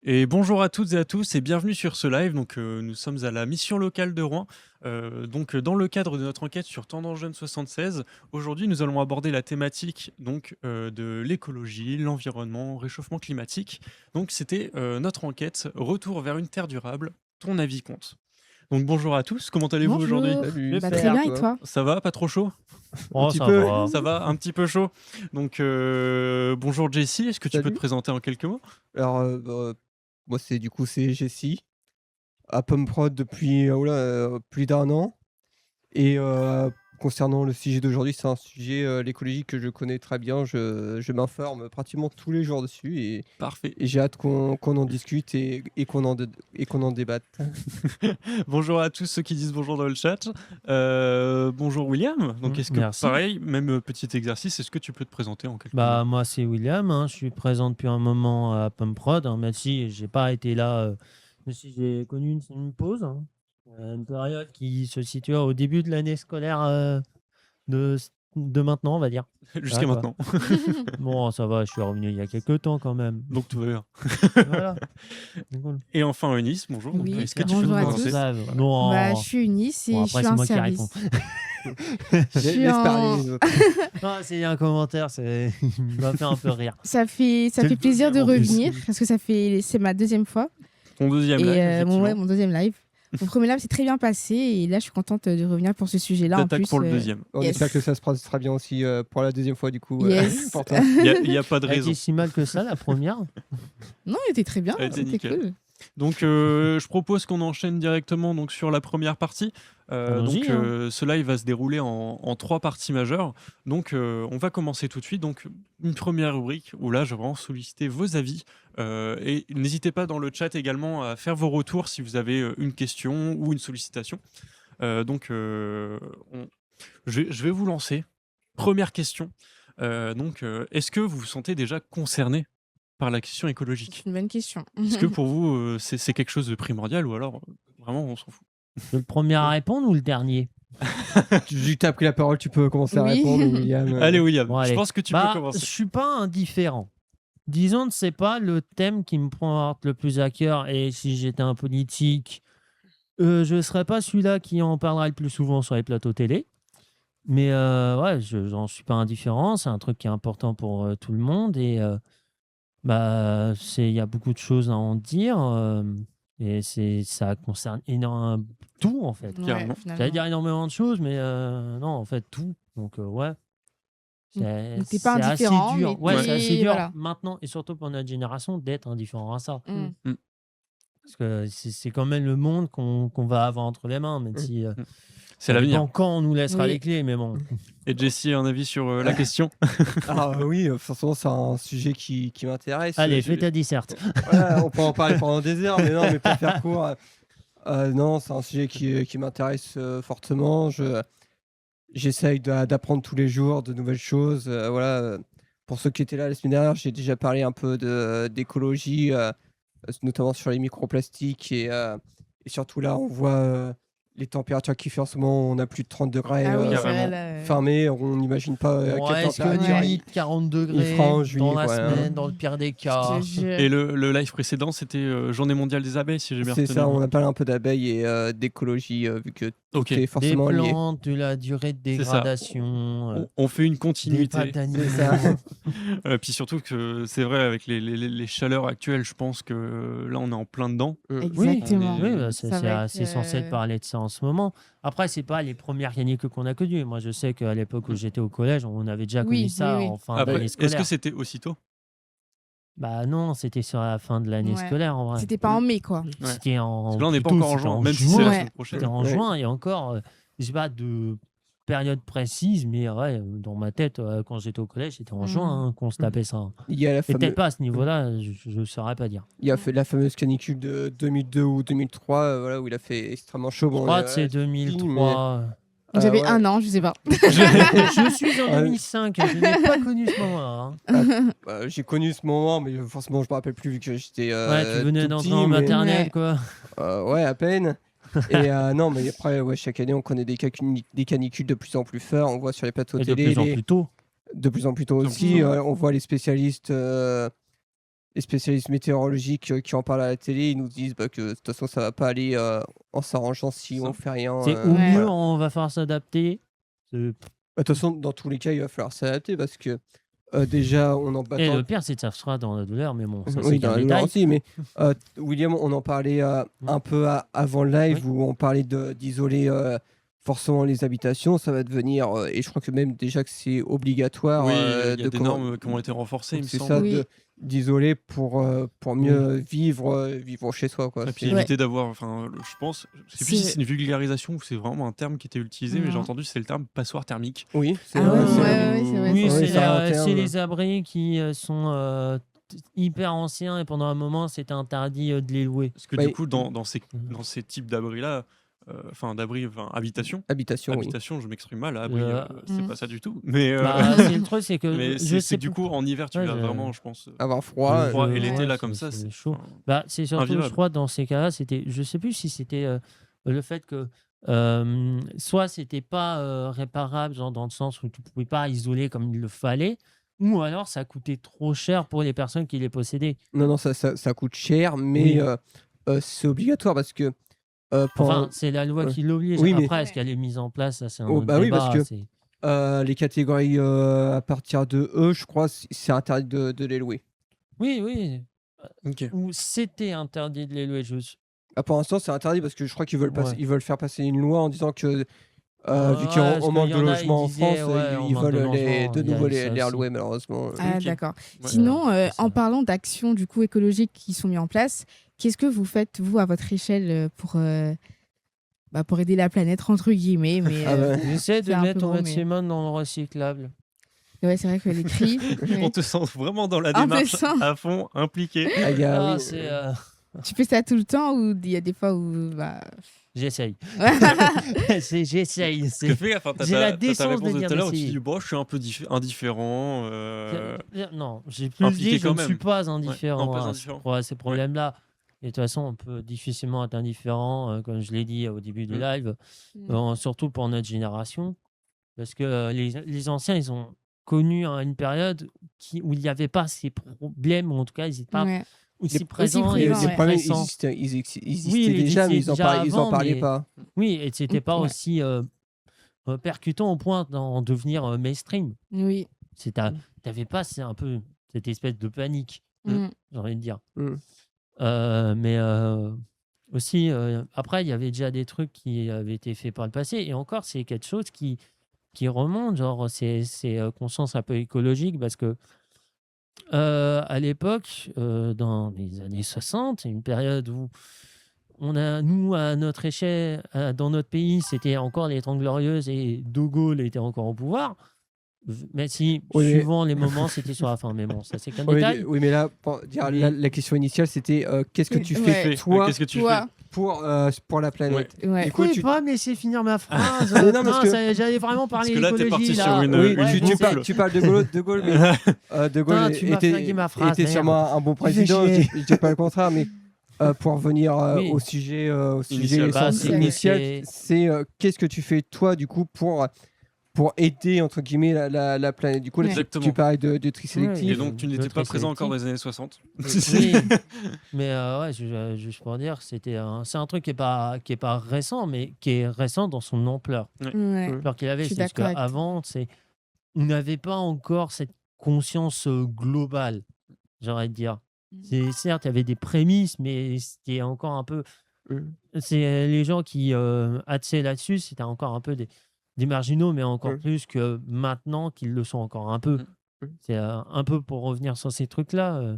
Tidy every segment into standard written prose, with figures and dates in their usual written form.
Et bonjour à toutes et à tous et bienvenue sur ce live. Nous sommes à la mission locale de Rouen. Dans le cadre de notre enquête sur Tendance Jeune 76, aujourd'hui, nous allons aborder la thématique de l'écologie, l'environnement, réchauffement climatique. Donc, c'était notre enquête Retour vers une terre durable. Ton avis compte. Donc, bonjour à tous. Comment allez-vous aujourd'hui? Bonjour. Salut. Bah, très bien, et toi? Ça va? Pas trop chaud? Oh, petit ça peu. va. Ça va? Un petit peu chaud. Bonjour Jessie. Est-ce que tu peux te Salut. présenter en quelques mots? Alors, moi, c'est Jessie, à Pomme-Prod depuis plus d'1 an. Et concernant le sujet d'aujourd'hui, c'est un sujet, l'écologie, que je connais très bien. Je m'informe pratiquement tous les jours dessus Parfait. et j'ai hâte qu'on en discute et qu'on en débatte. Bonjour à tous ceux qui disent bonjour dans le chat. Bonjour William. Donc, est-ce que Merci. pareil, même petit exercice, est-ce que tu peux te présenter en quelques mots? Bah, moi, c'est William. Je suis présent depuis un moment à Pumprod, même si j'ai pas été là. Même si j'ai connu une pause, une période qui se situe au début de l'année scolaire de maintenant, on va dire. Jusqu'à quoi. maintenant. Bon, ça va, je suis revenu il y a quelques temps quand même. Donc tout va bien. Voilà. C'est cool. Et enfin Eunice, bonjour. Donc, Oui, est-ce que tu peux bonjour te à présenter? tous. Non. Bah, je suis Eunice et Bon, je après, suis c'est en moi qui service. Je suis réponds. Laisse parler les autres. Non, c'est un commentaire, il m'a fait un peu rire. Ça fait C'est le plaisir de deuxième, en plus. revenir parce que c'est ma deuxième fois. Ton deuxième Et live, effectivement. mon deuxième live. Mon premier live s'est très bien passé et là, je suis contente de revenir pour ce sujet-là. En T'attaques plus, pour le deuxième. Yes. J'espère que ça se passera bien aussi pour la deuxième fois, du coup. Yes. Pour toi. Il n'y a pas de Elle raison. était si mal que ça, la première. Non, il était très bien. Elle était C'était nickel. cool. Donc, je propose qu'on enchaîne directement donc, sur la première partie. Allons-y, Ce live va se dérouler en 3 parties majeures. Donc, on va commencer tout de suite. Donc, une première rubrique où là, je vais vraiment solliciter vos avis. Et n'hésitez pas dans le chat également à faire vos retours si vous avez une question ou une sollicitation. Je vais vous lancer. Première question. Est-ce que vous vous sentez déjà concerné par la question écologique? C'est une bonne question. Est-ce que pour vous, c'est quelque chose de primordial ou alors vraiment on s'en fout? Le premier à répondre ou le dernier? Vu que tu as pris la parole, tu peux commencer à Oui. répondre, William. Allez William, Bon, je allez. pense que tu peux Je commencer. suis pas indifférent. Disons que c'est pas le thème qui me prend le plus à cœur, et si j'étais un politique, je serais pas celui-là qui en parlerait le plus souvent sur les plateaux télé. Mais ouais, j'en suis pas indifférent. C'est un truc qui est important pour tout le monde, et il y a beaucoup de choses à en dire, et ça concerne énormément tout en fait. Carrément. J'allais dire énormément de choses, mais non, en fait tout. Donc ouais. Donc, t'es pas C'est assez indifférent, dur. mais Ouais, c'est assez dur voilà. maintenant, et surtout pour notre génération, d'être indifférent à ça. Mm. Parce que c'est quand même le monde qu'on va avoir entre les mains, même si C'est l'avenir. dans quand on nous laissera Oui. les clés, mais bon. Et Jessie, un avis sur la question? Ah oui, forcément, c'est un sujet qui m'intéresse. Allez, Je- fais ta disserte. Ouais, on peut en parler pendant des heures, mais non, mais pour faire court, non, c'est un sujet qui m'intéresse fortement. J'essaye d'apprendre tous les jours de nouvelles choses. Voilà. Pour ceux qui étaient là la semaine dernière, j'ai déjà parlé un peu d'écologie, notamment sur les microplastiques. Et surtout là, on voit les températures qu'il fait en ce moment. On a plus de 30 degrés Ah oui, c'est carrément. vrai. Là, fin mai. On n'imagine pas Ouais, quelle est-ce que température. limite 40 degrés fera en dans juillet, la quoi, hein. semaine, dans le pire des cas. je te jure. Et le live précédent, c'était Journée mondiale des abeilles, si j'ai bien C'est retenu. ça, on a parlé un peu d'abeilles et d'écologie, vu que Ok. tout est Des forcément lié. plantes, de la durée de C'est ça. dégradation, On fait une des continuité. pattes d'animaux. C'est ça. Puis surtout que c'est vrai, avec les chaleurs actuelles, je pense que là, on est en plein dedans. Exactement. on est- Oui, Ça va être, c'est censé parler de ça en ce moment. Après, c'est pas les premières canicules qu'on a connues. Moi, je sais qu'à l'époque où j'étais au collège, on avait déjà connu Oui, ça oui, oui. en fin Après, d'année est-ce scolaire. que c'était aussitôt? Bah non, c'était sur la fin de l'année Ouais. scolaire en vrai. C'était pas en mai, quoi. Ouais. C'était en. Parce que là, on n'est pas plutôt, encore en c'était juin, même si c'est la Ouais. semaine prochaine. C'était en Ouais. juin, et encore, je sais pas de période précise, mais ouais, dans ma tête, quand j'étais au collège, c'était en juin qu'on se tapait ça. Il y a la Et peut-être fameuse, pas à ce niveau-là, je ne saurais pas dire. il y a fait la fameuse canicule de 2002 ou 2003, voilà, où il a fait extrêmement chaud. Je Bon, crois que c'est 2003. J'avais ouais. 1 an, je sais pas. Je suis en Ouais. 2005, je n'ai pas connu ce moment-là. hein. J'ai connu ce moment, mais forcément, je me rappelle plus vu que j'étais. Ouais, tu venais tout d'entrer petit, en mais- maternelle, Ouais. quoi. Ouais, à peine. Et non, mais après, ouais, chaque année, on connaît des canicules de plus en plus fortes. On voit sur les plateaux Et de télé. plus en plus tôt. De plus en plus tôt De plus en aussi. plus tôt. On voit les spécialistes les spécialistes météorologiques qui en parlent à la télé, ils nous disent que de toute façon, ça va pas aller en s'arrangeant si Ça. on fait rien. C'est au Ouais. mieux, on va falloir s'adapter. C'est- De toute façon, dans tous les cas, il va falloir s'adapter parce que déjà, on en Et battant. le pire, c'est que ça sera dans la douleur, mais bon, ça, Oui, c'est dans un la douleur détail. aussi, mais William, on en parlait un peu avant le live où on parlait d'isoler forcément les habitations. Ça va devenir, et je crois que même déjà que c'est obligatoire Oui, il y a des comment- normes qui ont été renforcées, il me c'est semble. ça, Oui. d'isoler pour mieux vivre chez soi. Quoi. Et puis C'est- éviter d'avoir, enfin, je pense, je sais plus si C'est- c'est une vulgarisation ou c'est vraiment un terme qui était utilisé, mais j'ai Non. entendu c'est le terme passoire thermique. Oui, c'est Ah vrai. ouais, c'est- ouais, c'est vrai. Oui, Ouais, c'est c'est un c'est terme. les abris qui sont hyper anciens et pendant un moment, c'était interdit de les louer. Parce que Bah, du coup, dans ces types d'abris-là, habitation, Habitation, oui. habitation, je m'exprime mal, abri, c'est Mm. pas ça du tout. Mais, Bah, c'est le truc, c'est que mais je c'est sais que du coup, en hiver, tu Ouais, vas je- vraiment, je pense. Avoir froid. froid, et je- l'été, ouais, là, comme ça, c'est c'est chaud. enfin, Bah, c'est surtout, je invivable. crois, dans ces cas-là, c'était, je sais plus si c'était le fait que soit c'était pas réparable, genre dans le sens où tu pouvais pas isoler comme il le fallait, ou alors ça coûtait trop cher pour les personnes qui les possédaient. Non, ça coûte cher, mais Oui. c'est obligatoire parce que Enfin, c'est la loi Ouais. qui l'oblige. Oui, mais- Après, est-ce qu'elle est mise en place? Ça, c'est un Oh, autre bah oui, débat. parce que- c'est- les catégories à partir de E, je crois, c'est interdit de les louer. Oui, oui. Ok. Ou c'était interdit de les louer. Ah, pour l'instant, c'est interdit parce que je crois qu'ils veulent, Ouais. ils veulent faire passer une loi en disant que vu Ouais, qu'il y a parce on qu'il manque y de en a, logements en ils disaient, France, ouais, on ils manque de veulent logements, de il y a nouveau eu ça les aussi. relouer, malheureusement. Ah, Ok. d'accord. Ouais. Sinon, c'est ça. en parlant d'actions du coup écologiques qui sont mises en place, qu'est-ce que vous faites vous à votre échelle pour aider la planète entre guillemets, mais Ah bah, J'essaie de C'est un peu mettre au gros, mais- maximum dans le recyclable. ouais, c'est vrai que les cris. On te sent vraiment dans la Un peu démarche, ça. à fond, impliqué. ah, il y a- Ah, oui, c'est, Tu fais ça tout le temps ou il y a des fois où bah... J'essaye. J'essaye. Parce que fais gaffe, hein, t'as J'ai ta- la t'as ta décence réponse de de dire tout à l'heure où tu d'essayer. dis bon, je suis un peu indifférent. Non, j'ai plus Impliqué dit, je quand ne suis même. pas non, indifférent pas à indifférent. ces problèmes-là. Et de toute façon, on peut difficilement être indifférent, comme je l'ai dit au début du Mm. live, surtout pour notre génération. Parce que les anciens, ils ont connu une période où il n'y avait pas ces problèmes, ou en tout cas, ils n'étaient pas Ouais. aussi présents les et présents, aussi ouais. problèmes pressants. existaient, ils existaient Oui, ils déjà, mais existaient ils déjà en avant, parlaient mais- pas. Oui, et c'était pas Ouais. aussi percutant au point d'en devenir mainstream. Oui. T'avais pas un peu cette espèce de panique, Mm. j'ai envie de dire. Mm. Mais aussi, après, il y avait déjà des trucs qui avaient été faits par le passé. Et encore, c'est quelque chose qui remonte, genre, c'est conscience un peu écologique, parce que à l'époque, dans les années 60, une période où nous, à notre échelle, dans notre pays, c'était encore les 30 Glorieuses et De Gaulle était encore au pouvoir. Mais si, Oui, mais- suivant les moments, c'était sur la fin. Mais bon, ça, c'est qu'un Oui, détail. oui, mais là, pour dire, Mais- la question initiale, c'était qu'est-ce que tu Ouais. fais, toi, Qu'est-ce que tu Toi, pour la planète ouais. Du coup, Oui, tu- pas me laisser finir ma phrase. Mais non, parce que- J'allais vraiment parler que là, t'es écologie, parti là. sur une- Oui, une tu boucle. tu parles de Gaulle, mais De Gaulle Putain, tu m'as flingué ma phrase, était merde. sûrement un bon président, chier. je dis pas le contraire, mais pour revenir Oui. au sujet, Initial. Bah, initial, c'est- c'est qu'est-ce que tu fais toi du coup pour aider entre guillemets la planète. Du coup, là, Ouais. Exactement. tu parlais de tri sélectif. Et donc, tu n'étais Le pas présent encore dans sélectif. les années 60. Oui, mais ouais, juste pour dire, c'est un truc qui est pas récent, mais qui est récent dans son ampleur. Ouais. Alors qu'il avait, Je suis c'est parce d'accord avec toi. qu'avant, on n'avait pas encore cette conscience globale, j'aurais de dire. Certes, il y avait des prémices, mais c'était encore un peu. C'est les gens qui axaient là-dessus, c'était encore un peu des marginaux, mais encore plus que maintenant qu'ils le sont encore un peu. C'est un peu pour revenir sur ces trucs-là,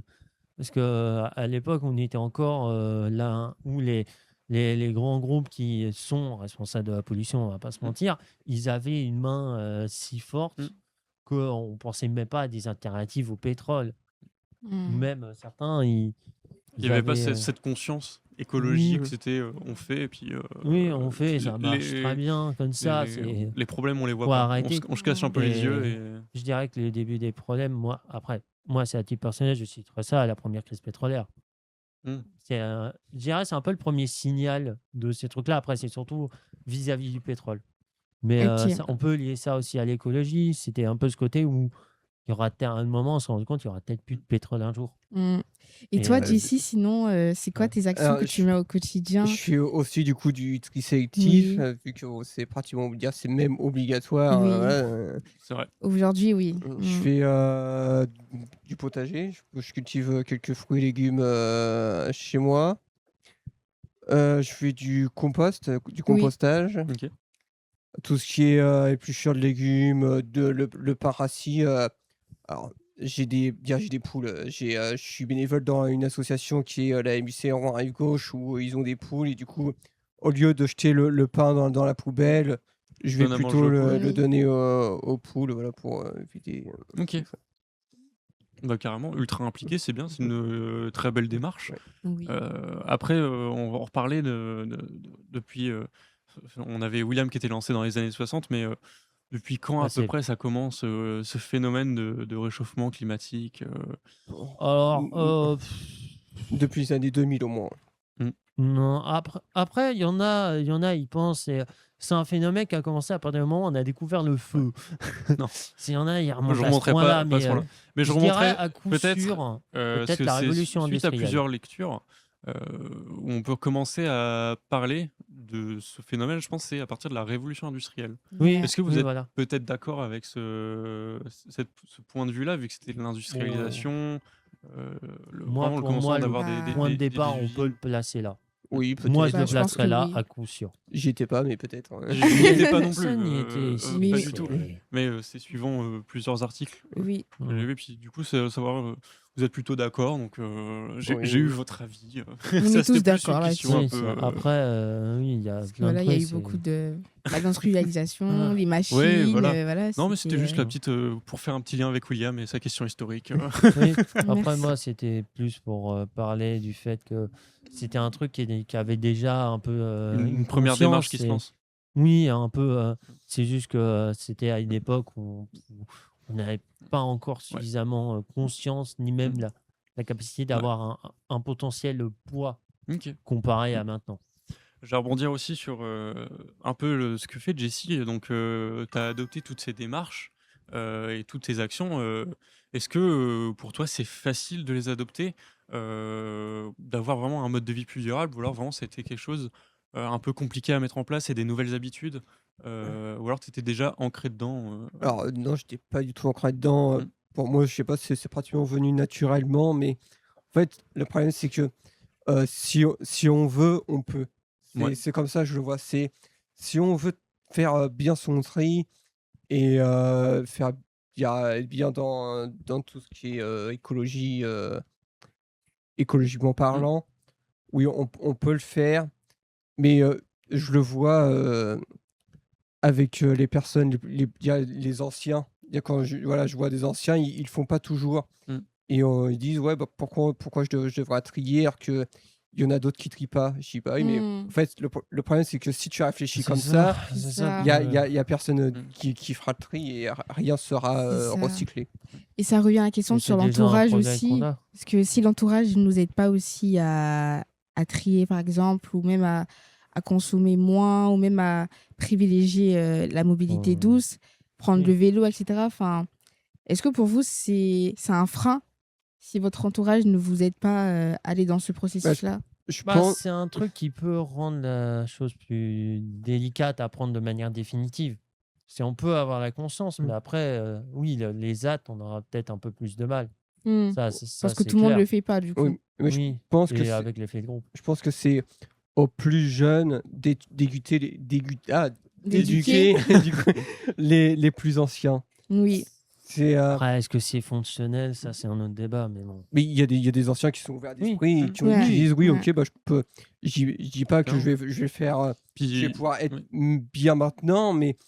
parce que à l'époque, on était encore là où les grands groupes qui sont responsables de la pollution, on va pas se mentir, ils avaient une main si forte qu'on ne pensait même pas à des alternatives au pétrole. Mm. Même certains, ils Il n'y avait pas avaient, cette conscience écologique, oui. c'était on fait et puis. oui, on fait, ça marche les- très bien comme ça. les problèmes, on les voit Faut pas. arrêter. On se cache un peu les Et- yeux. Et... Je dirais que le début des problèmes, moi, c'est à titre personnel, je citerai ça à la première crise pétrolière. Mm. Je dirais c'est un peu le premier signal de ces trucs-là. Après, c'est surtout vis-à-vis du pétrole. Mais Ok. on peut lier ça aussi à l'écologie. C'était un peu ce côté où il y aura un moment, on se rend compte qu'il y aura peut-être plus de pétrole un jour. Mm. Et Et toi, euh, JC, sinon, c'est quoi ouais. tes actions Alors, que tu mets au quotidien? je fais aussi du coup du tri sélectif, Oui, vu que c'est pratiquement, on peut dire, c'est même obligatoire. oui. Voilà, C'est vrai. Aujourd'hui, oui. je Mm. fais du potager, je cultive quelques fruits et légumes chez moi. Je fais du compost, du Oui. compostage. Ok. Tout ce qui est épluchure de légumes, le pain rassis. Alors, j'ai des poules. Je suis bénévole dans une association qui est la MUC en rive gauche où ils ont des poules et du coup, au lieu de jeter le pain dans la poubelle, je vais Donne à manger plutôt aux poules. le Oui. donner aux poules, voilà, pour éviter. Ok. Bah, carrément, ultra impliqué, c'est bien, c'est une très belle démarche. Ouais. Oui. Après, on va en reparler depuis. On avait William qui était lancé dans les années 60, mais depuis quand Ah, à peu c'est- près ça commence ce phénomène de réchauffement climatique Alors, Depuis les années 2000 au moins. non, après, il y en a, ils pensent, c'est un phénomène qui a commencé à partir du moment où on a découvert le feu. Non. S'il y en a, ils Je remontent à ce remonterai point-là, pas à ce point-là. Mais je je dirais remonterai à coup peut-être, sûr, parce peut-être que la c'est révolution suite à industrielle. plusieurs lectures où on peut commencer à parler de ce phénomène, je pense, c'est à partir de la révolution industrielle. Oui, Est-ce que vous oui, êtes voilà. peut-être d'accord avec ce point de vue-là, vu que c'était l'industrialisation, Moi, vraiment le pour moi, commencement le d'avoir Bah, point de des départ, on peut le usines? placer là. Oui, Moi, je peut-être. le je pense placerais que là, oui. à coup sûr. J'y étais pas, mais peut-être. J'y étais pas non plus, Personne n'y était ici. Mais pas oui. du tout. Mais c'est suivant plusieurs articles Oui. que j'ai vus, puis du coup, c'est savoir, vous êtes plutôt d'accord, donc j'ai Oui, eu oui. votre avis. On Ça, est c'était tous plus une d'accord question un Oui, peu. après, oui, il y a Parce que plein de voilà, il y a trucs. eu beaucoup de l'industrialisation, Ah. les Ouais, machines, voilà. voilà, Non, mais c'était juste la c'était. petite pour faire un petit lien avec William et sa question historique. Oui, après, Merci. moi, c'était plus pour parler du fait que c'était un truc qui avait déjà un peu Une première démarche qui conscience. se lance. Oui, un peu. C'est juste que c'était à une époque où on n'avait pas encore Ouais. suffisamment conscience, ni même la capacité Ouais. d'avoir un potentiel poids Ok. comparé à maintenant. Je vais rebondir aussi sur un peu ce que fait Jessie. Donc, tu as adopté toutes ces démarches et toutes ces actions. Est-ce que pour toi, c'est facile de les adopter, d'avoir vraiment un mode de vie plus durable, ou alors vraiment c'était quelque chose un peu compliqué à mettre en place et des nouvelles habitudes, ou alors tu étais déjà ancré dedans Alors, non, j'étais pas du tout ancré dedans. Mm. Pour moi, je sais pas, c'est pratiquement venu naturellement, mais en fait, le problème, c'est que si on veut, on peut. Ouais. C'est comme ça, je le vois. C'est si on veut faire bien son tri et faire bien dans tout ce qui est écologiquement Mm. parlant, oui, on peut le faire, mais je le vois avec les personnes, les anciens. Quand voilà, je vois des anciens, ils font pas toujours. Mm. Et ils disent, ouais, bah, pourquoi je devrais trier alors qu'il y en a d'autres qui trient pas. Je dis, bah oui, mais Mm. en fait, le problème, c'est que si tu réfléchis C'est comme ça, ça, c'est C'est ça. ça. il y a personne Mm. qui fera le tri et rien sera C'est ça. recyclé. Et ça revient à la question Mais sur c'est déjà un l'entourage progrès qu'on aussi. a. Parce que si l'entourage ne nous aide pas aussi à trier, par exemple, ou même à consommer moins, ou même à privilégier la mobilité douce, prendre Oui. le vélo, etc. Enfin, est-ce que pour vous, c'est un frein si votre entourage ne vous aide pas à aller dans ce processus-là? Je Bah, pense, c'est un truc qui peut rendre la chose plus délicate à prendre de manière définitive. Si on peut avoir la conscience, mais après, oui, les actes, on aura peut-être un peu plus de mal. Hmm. Ça, Parce que c'est tout le monde ne clair. le fait pas, du coup. oui, mais Oui, pense que et c'est- avec l'effet de groupe. je pense que c'est aux plus jeunes d'éduquer D'éduquer. du coup, les plus anciens. Oui. C'est Après, est-ce que c'est fonctionnel? Ça, c'est un autre débat, mais bon. mais il y a des anciens qui sont ouverts Oui. d'esprit et qui Ouais. disent oui, Ouais. ok, bah je peux. Je dis pas que Non. je vais faire, je vais Puis, pouvoir être oui. bien maintenant, mais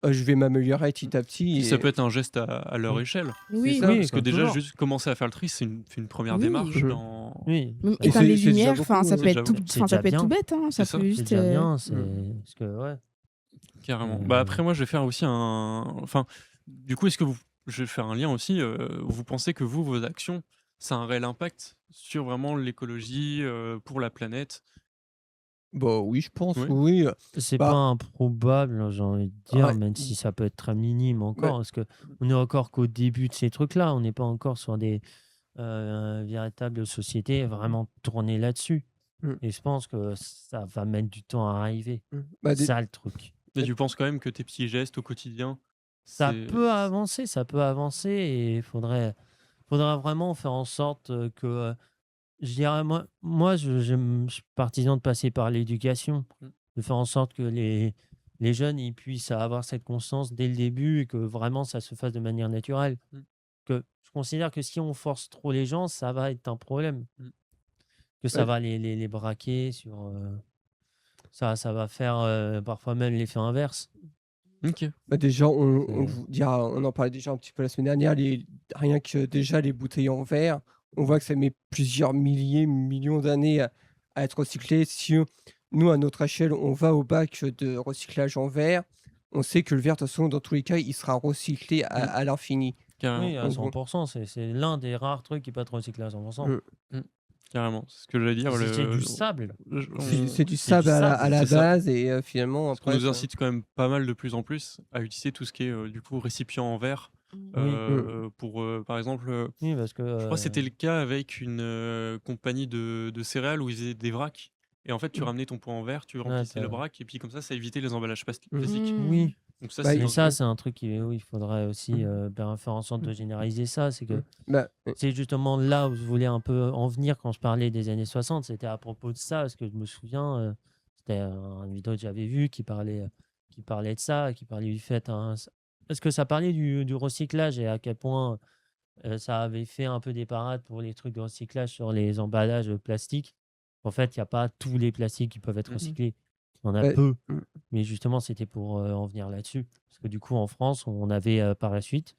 je vais m'améliorer petit à petit. Puis ça Et peut être un geste à leur échelle. Oui. ça. Oui, Parce que comme déjà, toujours. juste commencer à faire le tri, c'est une première Oui. démarche Mhm. dans. Oui, Même Et éteindre les c'est déjà lumières, enfin, beaucoup, ça c'est peut déjà être tout, beaucoup. C'est enfin, ça déjà peut être tout bien. bête, hein. Ça C'est ça. peut c'est juste. déjà bien. C'est Mm. parce que, ouais. Carrément. Bah après, moi, je vais faire aussi un. Enfin, du coup, est-ce que vous. Je vais faire un lien aussi. Vous pensez que vos actions, ça a un réel impact sur vraiment l'écologie, pour la planète? Bah oui, je pense, Oui. oui. C'est Bah, pas improbable, j'ai envie de dire, ouais, même si ça peut être très minime bah, encore, parce que on est encore qu'au début de ces trucs-là. On n'est pas encore sur des véritables sociétés vraiment tournées là-dessus. mmh, Et je pense que ça va mettre du temps à arriver. bah, C'est ça le truc. Mais tu penses quand même que tes petits gestes au quotidien, Ça c'est. peut avancer, ça peut avancer, et faudrait vraiment faire en sorte que, je dirais, moi je suis partisan de passer par l'éducation, Mm. de faire en sorte que les jeunes ils puissent avoir cette conscience dès le début et que vraiment ça se fasse de manière naturelle. Mm. Que je considère que si on force trop les gens, ça va être un problème, Mm. que ça bah, va les braquer sur, ça va faire parfois même l'effet inverse. Ok. bah, déjà, on C'est- vous dira, on en parlait déjà un petit peu la semaine dernière, rien que déjà les bouteilles en verre, on voit que ça met plusieurs milliers, millions d'années à être recyclé. Si nous, à notre échelle, on va au bac de recyclage en verre, on sait que le verre, de toute façon, dans tous les cas, il sera recyclé Mm. à l'infini. Carrément. Oui, à Donc, bon, 100%, c'est l'un des rares trucs qui peut être recyclé à 100%. mm. Mm. Carrément. C'est ce que j'allais dire. C'est du sable. C'est du C'est du sable à sable, la c'est ça. base et finalement, Parce qu'on après, nous incite quand même pas mal de plus en plus à utiliser tout ce qui est du coup récipient en verre. Oui. Pour par exemple, Oui, parce que je crois que c'était le cas avec une compagnie de céréales où ils faisaient des vracs. Et en fait, tu ramenais ton pot en verre, tu remplissais le vrac, et puis comme ça évitait les emballages plastiques. oui. Donc ça, Bah, c'est Mais il- ça, c'est un truc où il faudrait aussi Mm. faire en sorte de généraliser ça. C'est que bah, c'est justement là où je voulais un peu en venir quand je parlais des années 60. C'était à propos de ça, parce que je me souviens, c'était une vidéo que j'avais vue qui parlait de ça, qui parlait du fait, hein, parce que ça parlait du recyclage et à quel point ça avait fait un peu des parades pour les trucs de recyclage sur les emballages plastiques. En fait, il n'y a pas tous les plastiques qui peuvent être Mhm. recyclés. Il y en a bah, peu. mm. Mais justement, c'était pour en venir là-dessus. Parce que du coup, en France, on avait par la suite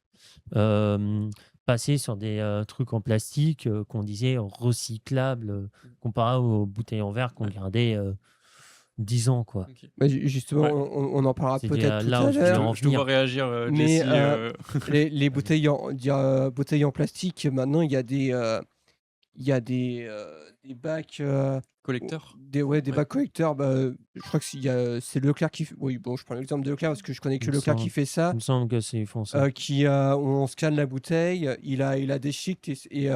euh, passé sur des trucs en plastique qu'on disait recyclables, comparé aux bouteilles en verre qu'on Ouais. gardait 10 ans, quoi. Ok. Bah, justement, Ouais. on en parlera C'est peut-être tout là à où je voulais l'heure. en Je te vois venir. réagir, Mais Jessie. les bouteilles en plastique, maintenant, il y a des bacs, Collecteur. des Ouais. bacs collecteurs. Bah, je crois que c'est Leclerc qui fait. Oui, bon, je prends l'exemple de Leclerc parce que je connais que Il me Leclerc qui semble, fait ça. il me semble que c'est ils font ça. Où on scanne la bouteille, il a des chics et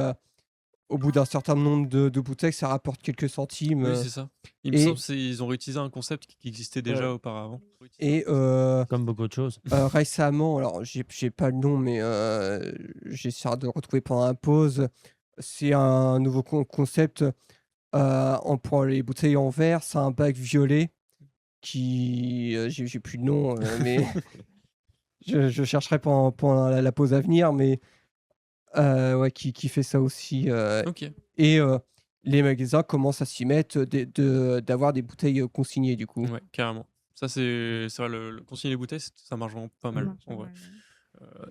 au bout d'un certain nombre de bouteilles, ça rapporte quelques centimes. Oui, c'est ça. Il me et- semble qu'ils ont réutilisé un concept qui existait déjà Ouais. auparavant. Et Comme beaucoup de choses. récemment, alors j'ai pas le nom, mais j'essaie de retrouver pendant la pause. C'est un nouveau concept. Pour les bouteilles en verre, c'est un bac violet qui, j'ai plus le nom, mais je chercherai pendant la pause à venir, mais ouais, qui fait ça aussi. Ok. Et les magasins commencent à s'y mettre d'avoir des bouteilles consignées du coup. Ouais, carrément. Ça, c'est vrai, le consigner les bouteilles, ça marche vraiment pas mal, en vrai.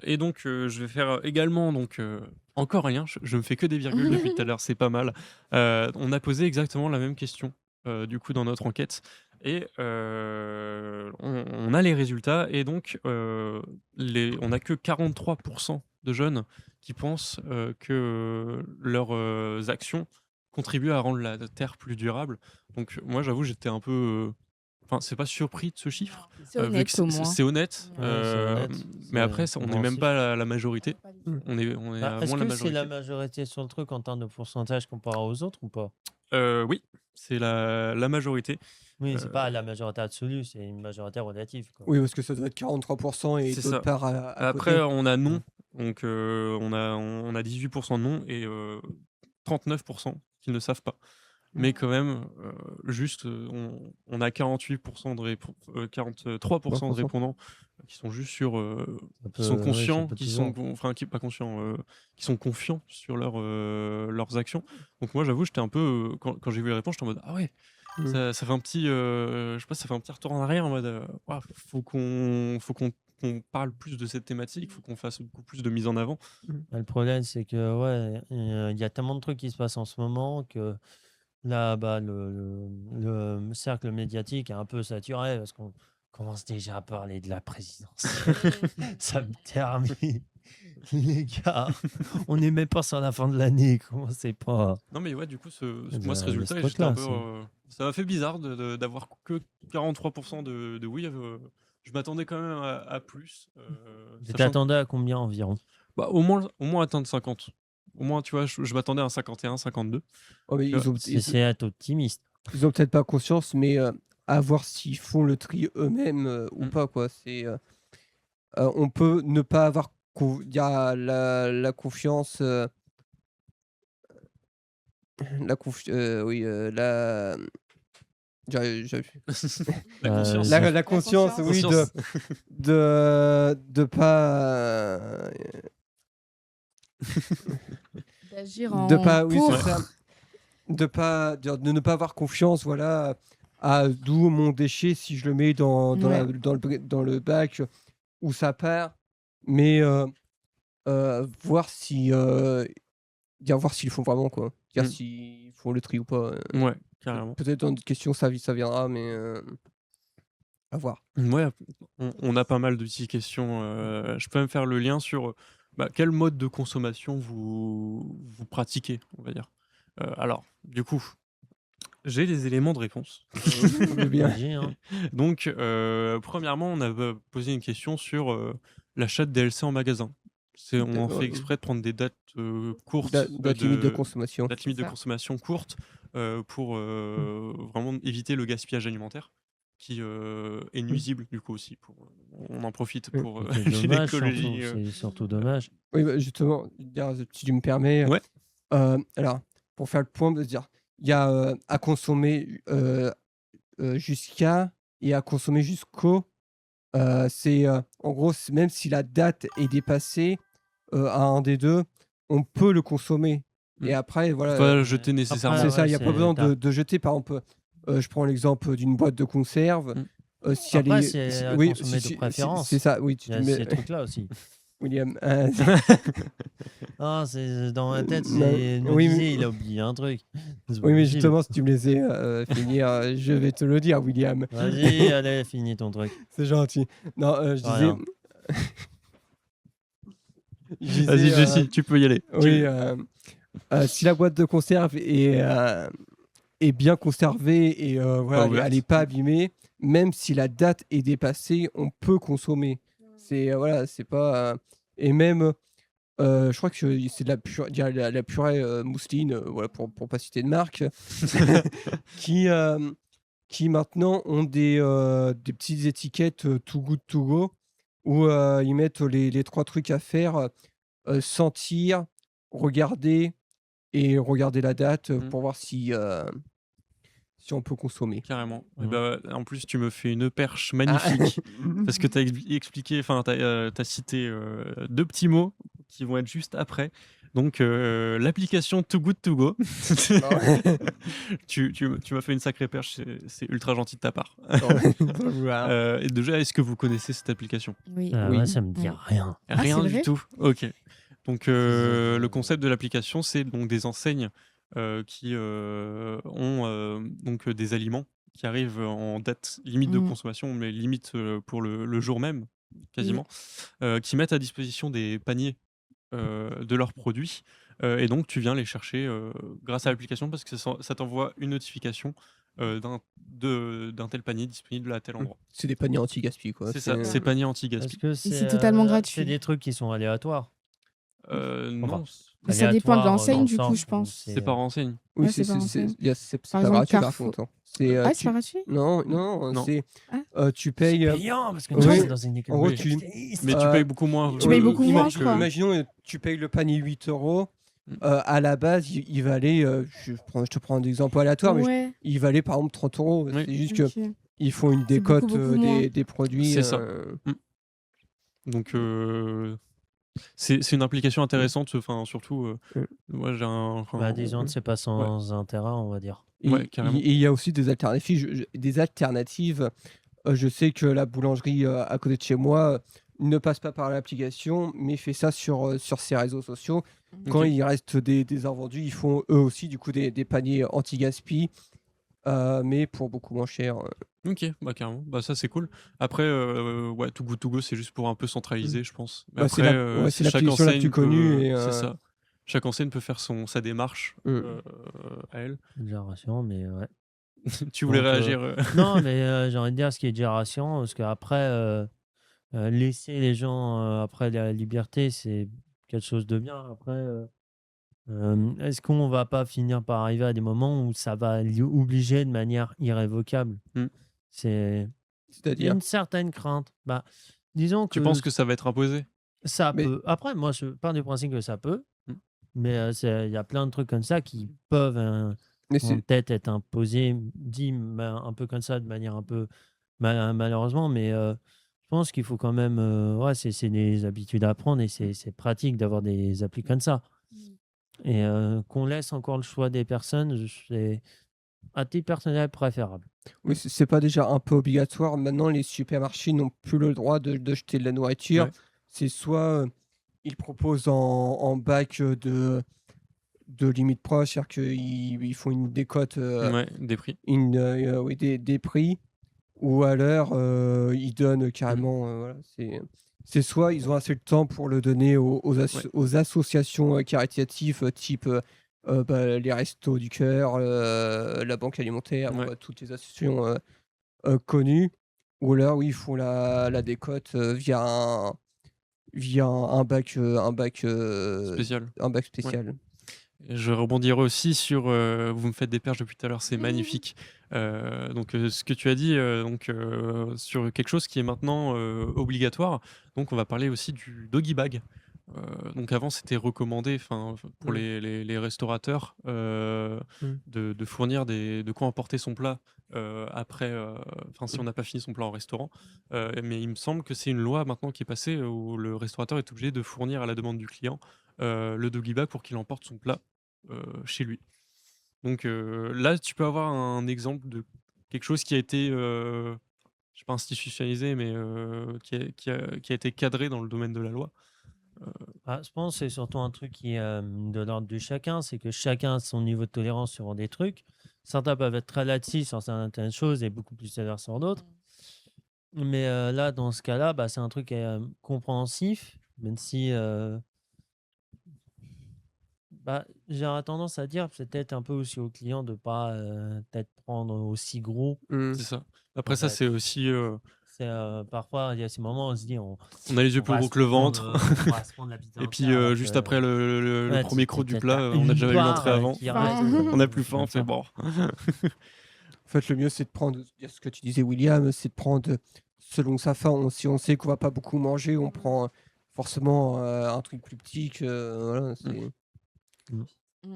Et donc, je vais faire également, donc, encore rien, je me fais que des virgules depuis tout à l'heure, c'est pas mal. On a posé exactement la même question, du coup, dans notre enquête. Et on a les résultats, et donc, on n'a que 43% de jeunes qui pensent que leurs actions contribuent à rendre la Terre plus durable. Donc, moi, j'avoue, j'étais un peu. Enfin, c'est pas surpris de ce chiffre. C'est Vu que honnête au moins. c'est honnête, Ouais, c'est honnête. mais après, C'est on n'est même compréhensif. pas la majorité. On est Bah, à est-ce moins de que la c'est la majorité. majorité sur le truc en termes de pourcentage comparé aux autres ou pas? Oui, c'est la majorité. Oui, c'est pas la majorité absolue, c'est une majorité relative, quoi. Oui, parce que ça doit être 43% et C'est d'autre ça. part à Après, côté. on a non. Donc, on a 18% de non et 39% qui ne savent pas. Mais quand même, juste, on a 43% de répondants qui sont juste sur, qui sont conscients, qui sont, enfin, pas conscients, qui sont confiants sur leurs actions. Donc moi, j'avoue, j'étais un peu, quand j'ai vu les réponses, j'étais en mode, ah ouais, ça fait un petit, je sais pas, ça fait un petit retour en arrière en mode, ouah, faut qu'on parle plus de cette thématique, faut qu'on fasse beaucoup plus de mise en avant. Le problème, c'est que ouais, il y a tellement de trucs qui se passent en ce moment que là, bah, le cercle médiatique est un peu saturé parce qu'on commence déjà à parler de la présidence. Ça me termine. Les gars, on n'est même pas sur la fin de l'année. Commencez pas. Non mais ouais, du coup, moi, ce Ce résultat, j'étais truc-là, un peu, c'est- Ça m'a fait bizarre d'avoir que 43% de oui. Je m'attendais quand même à plus. Tu Sachant t'attendais à combien environ? bah, au moins atteindre 50. Au moins, tu vois, je m'attendais à un 51, 52. Oh, mais Tu vois, C'est être optimiste. ils ont peut-être pas conscience, mais à voir s'ils font le tri eux-mêmes ou Mm. pas, quoi. On peut ne pas avoir. Il y a la confiance. Oui, j'arrive plus. La Euh, conscience. La- La conscience, conscience. oui, Conscience. de pas. D'agir De en pas, oui, pour. c'est ça. De ne pas avoir confiance, voilà, à d'où mon déchet si je le mets Ouais. dans le bac où ça part, mais voir si voir s'ils font vraiment, quoi. Dire Mm. s'ils font le tri ou pas. Ouais, carrément. Peut-être dans d'autres questions ça viendra, mais à voir. Ouais, on a pas mal de petites questions. Je peux même faire le lien sur bah, quel mode de consommation vous pratiquez, on va dire. Alors, du coup, j'ai les éléments de réponse. On veut bien. Vas-y, hein. Donc, premièrement, on a posé une question sur l'achat de DLC en magasin. On en fait exprès de prendre des dates courtes, Date limite de consommation. date limite de Ça. consommation courte pour vraiment éviter le gaspillage alimentaire qui est nuisible du coup aussi. On en profite Oui. pour C'est dommage, surtout. l'écologie. C'est surtout dommage. Oui, bah, justement, si tu me permets. Ouais. Alors, pour faire le point, de se dire, il y a à consommer jusqu'à et à consommer jusqu'au. En gros, même si la date est dépassée à un des deux, on peut le consommer. Et après, Faut voilà. pas jeter nécessairement. C'est ça, il n'y a ouais, pas besoin t'as- de jeter. Par exemple, je prends l'exemple d'une boîte de conserve. Si elle Après, est- c'est à oui, consommer de préférence. c'est ça, oui. Il y a ces trucs-là aussi. William. Ah, c'est dans ma tête, Non, c'est oui, disait, mais- il a oublié un truc. C'est pas Oui, mais possible. justement, si tu me laissais finir, je vais te le dire, William. Vas-y, allez, finis ton truc. C'est gentil. Non, je disais. Rien. Je disais, Vas-y, Jessie, tu peux y aller. Oui, si la boîte de conserve est bien conservée et voilà, Pas ouverte. elle n'est pas abîmée, même si la date est dépassée, on peut consommer. C'est voilà, c'est pas. Et même, je crois que c'est de la purée mousseline, voilà, pour pas citer de marque, qui maintenant ont des petites étiquettes Too Good To Go où ils mettent les 3 trucs à faire, sentir, regarder et regarder la date pour voir si on peut consommer. Carrément. Et Mhm. bah, en plus, tu me fais une perche magnifique parce que tu as expliqué, enfin, tu as cité deux petits mots qui vont être juste après. Donc, l'application Too Good To Go. tu m'as fait une sacrée perche, c'est ultra gentil de ta part. Et déjà, est-ce que vous connaissez cette application? Oui. Ouais, ça me dit Oui. rien. Ah, Rien c'est du vrai tout. Ok. Donc, le concept de l'application, c'est donc des enseignes qui ont donc des aliments qui arrivent en date limite de Mhm. consommation, mais limite pour le jour même, quasiment, qui mettent à disposition des paniers de leurs produits. Et donc, tu viens les chercher grâce à l'application parce que ça t'envoie une notification d'un tel panier disponible à tel endroit. C'est des paniers anti-gaspi, quoi. C'est ça, c'est panier anti-gaspi. Est-ce que c'est totalement gratuit. C'est des trucs qui sont aléatoires. Non, Mais ça dépend de Aléatoires l'enseigne, dans du le coup, sens je où pense. c'est par enseigne. Oui, Ouais, c'est pas enseigne. c'est Par pas exemple, gratuit, par Carrefour. contre. Ah, c'est pas gratuit Non, non, Non. c'est Ah. tu C'est payes. payant parce que oui. tu vois, c'est dans une école. En gros, de tu- capitaliste. Mais tu payes beaucoup moins. Tu payes beaucoup moins, imagine je crois. Imaginons, tu payes le panier 8 €. Mm. À la base, il valait, je te prends un exemple aléatoire, mais Ouais. il valait par exemple 30 €. Oui. C'est juste Ok. qu'ils font une C'est décote beaucoup moins. des produits. C'est ça. Donc, c'est une application intéressante. Enfin, surtout, moi, j'ai Bah, disons que c'est pas sans intérêt, on va dire. Ouais, carrément. Et il y a aussi des alternatives. Je sais que la boulangerie à côté de chez moi ne passe pas par l'application, mais fait ça sur ses réseaux sociaux. Quand Ok. il reste des invendus, ils font eux aussi du coup des paniers anti-gaspi, mais pour beaucoup moins cher. Ok, bah carrément. Bah ça c'est cool. Après, ouais, Too Good To Go, c'est juste pour un peu centraliser, je pense. Mais Bah, c'est après, c'est chaque l'application la enseigne plus connue. peut- Et, c'est ça. Chaque enseigne peut faire sa démarche à elle. Exagération, mais ouais. Tu voulais Donc, réagir non, mais j'ai envie de dire ce qui est déjà rassurant, parce qu'après, laisser les gens après la liberté, c'est quelque chose de bien. Après, est-ce qu'on va pas finir par arriver à des moments où ça va obliger de manière irrévocable? Mmh. C'est il y a C'est-à-dire. une certaine crainte. Bah, disons Tu que penses que ça va être imposé? ça Mais peut. Après, moi, je pars du principe que ça peut, Mmh. mais il y a plein de trucs comme ça qui peuvent mais vont c'est peut-être être imposés, dit un peu comme ça, de manière un peu malheureusement, mais je pense qu'il faut quand même. Ouais, c'est des habitudes à prendre et c'est pratique d'avoir des applis comme ça. Et qu'on laisse encore le choix des personnes, c'est à titre personnel préférable. oui, c'est pas déjà un peu obligatoire? Maintenant, les supermarchés n'ont plus le droit de jeter de la nourriture. Ouais. C'est soit, ils proposent en bac, de limite proche, c'est-à-dire qu'ils font une décote, Ouais, des prix. oui, des prix, ou alors, ils donnent Mmh. carrément, voilà, c'est soit ils ont assez de temps pour le donner Ouais. aux associations, caritatives, type, bah, les Restos du Cœur, la Banque Alimentaire, bon, Ouais. bah, toutes les associations, connues, ou alors oui, ils font la décote, via Spécial. un bac Ouais. spécial. Je rebondirai aussi sur, vous me faites des perches depuis tout à l'heure, c'est Mmh. magnifique. Donc, ce que tu as dit, sur quelque chose qui est maintenant, obligatoire, donc on va parler aussi du doggy bag. Donc avant c'était recommandé, enfin, pour Mmh. les restaurateurs, Mmh. de fournir de quoi emporter son plat, après, enfin si on n'a pas fini son plat en restaurant. Mais il me semble que c'est une loi maintenant qui est passée, où le restaurateur est obligé de fournir à la demande du client, le doggy bag pour qu'il emporte son plat, chez lui. Donc là, tu peux avoir un exemple de quelque chose qui a été, je sais pas institutionnalisé, mais qui a été cadré dans le domaine de la loi. Ah, je pense que c'est surtout un truc qui est de l'ordre de chacun, c'est que chacun a son niveau de tolérance sur des trucs. Certains peuvent être très laxistes sur certaines choses et beaucoup plus sévères sur d'autres. Mais là, dans ce cas-là, bah, c'est un truc compréhensif, même si bah, j'aurais tendance à dire peut-être un peu aussi au client de pas peut-être prendre aussi gros. Mmh. C'est ça. En Après ça, fait, c'est aussi, c'est parfois il y a ces moments où on se dit on a les yeux on plus va gros se que le prendre, ventre. on va se prendre la pizza Et puis, entière alors juste que après le ouais, premier croc du plat, t'as on a une déjà eu part l'entrée avant. qui Faim. reste. On a plus faim, Même c'est pas. bon. En fait, le mieux, c'est de prendre, ce que tu disais, William, c'est de prendre, selon sa faim. Si on sait qu'on va pas beaucoup manger, on prend, forcément, un truc plus petit que, voilà, c'est Mm. Mm.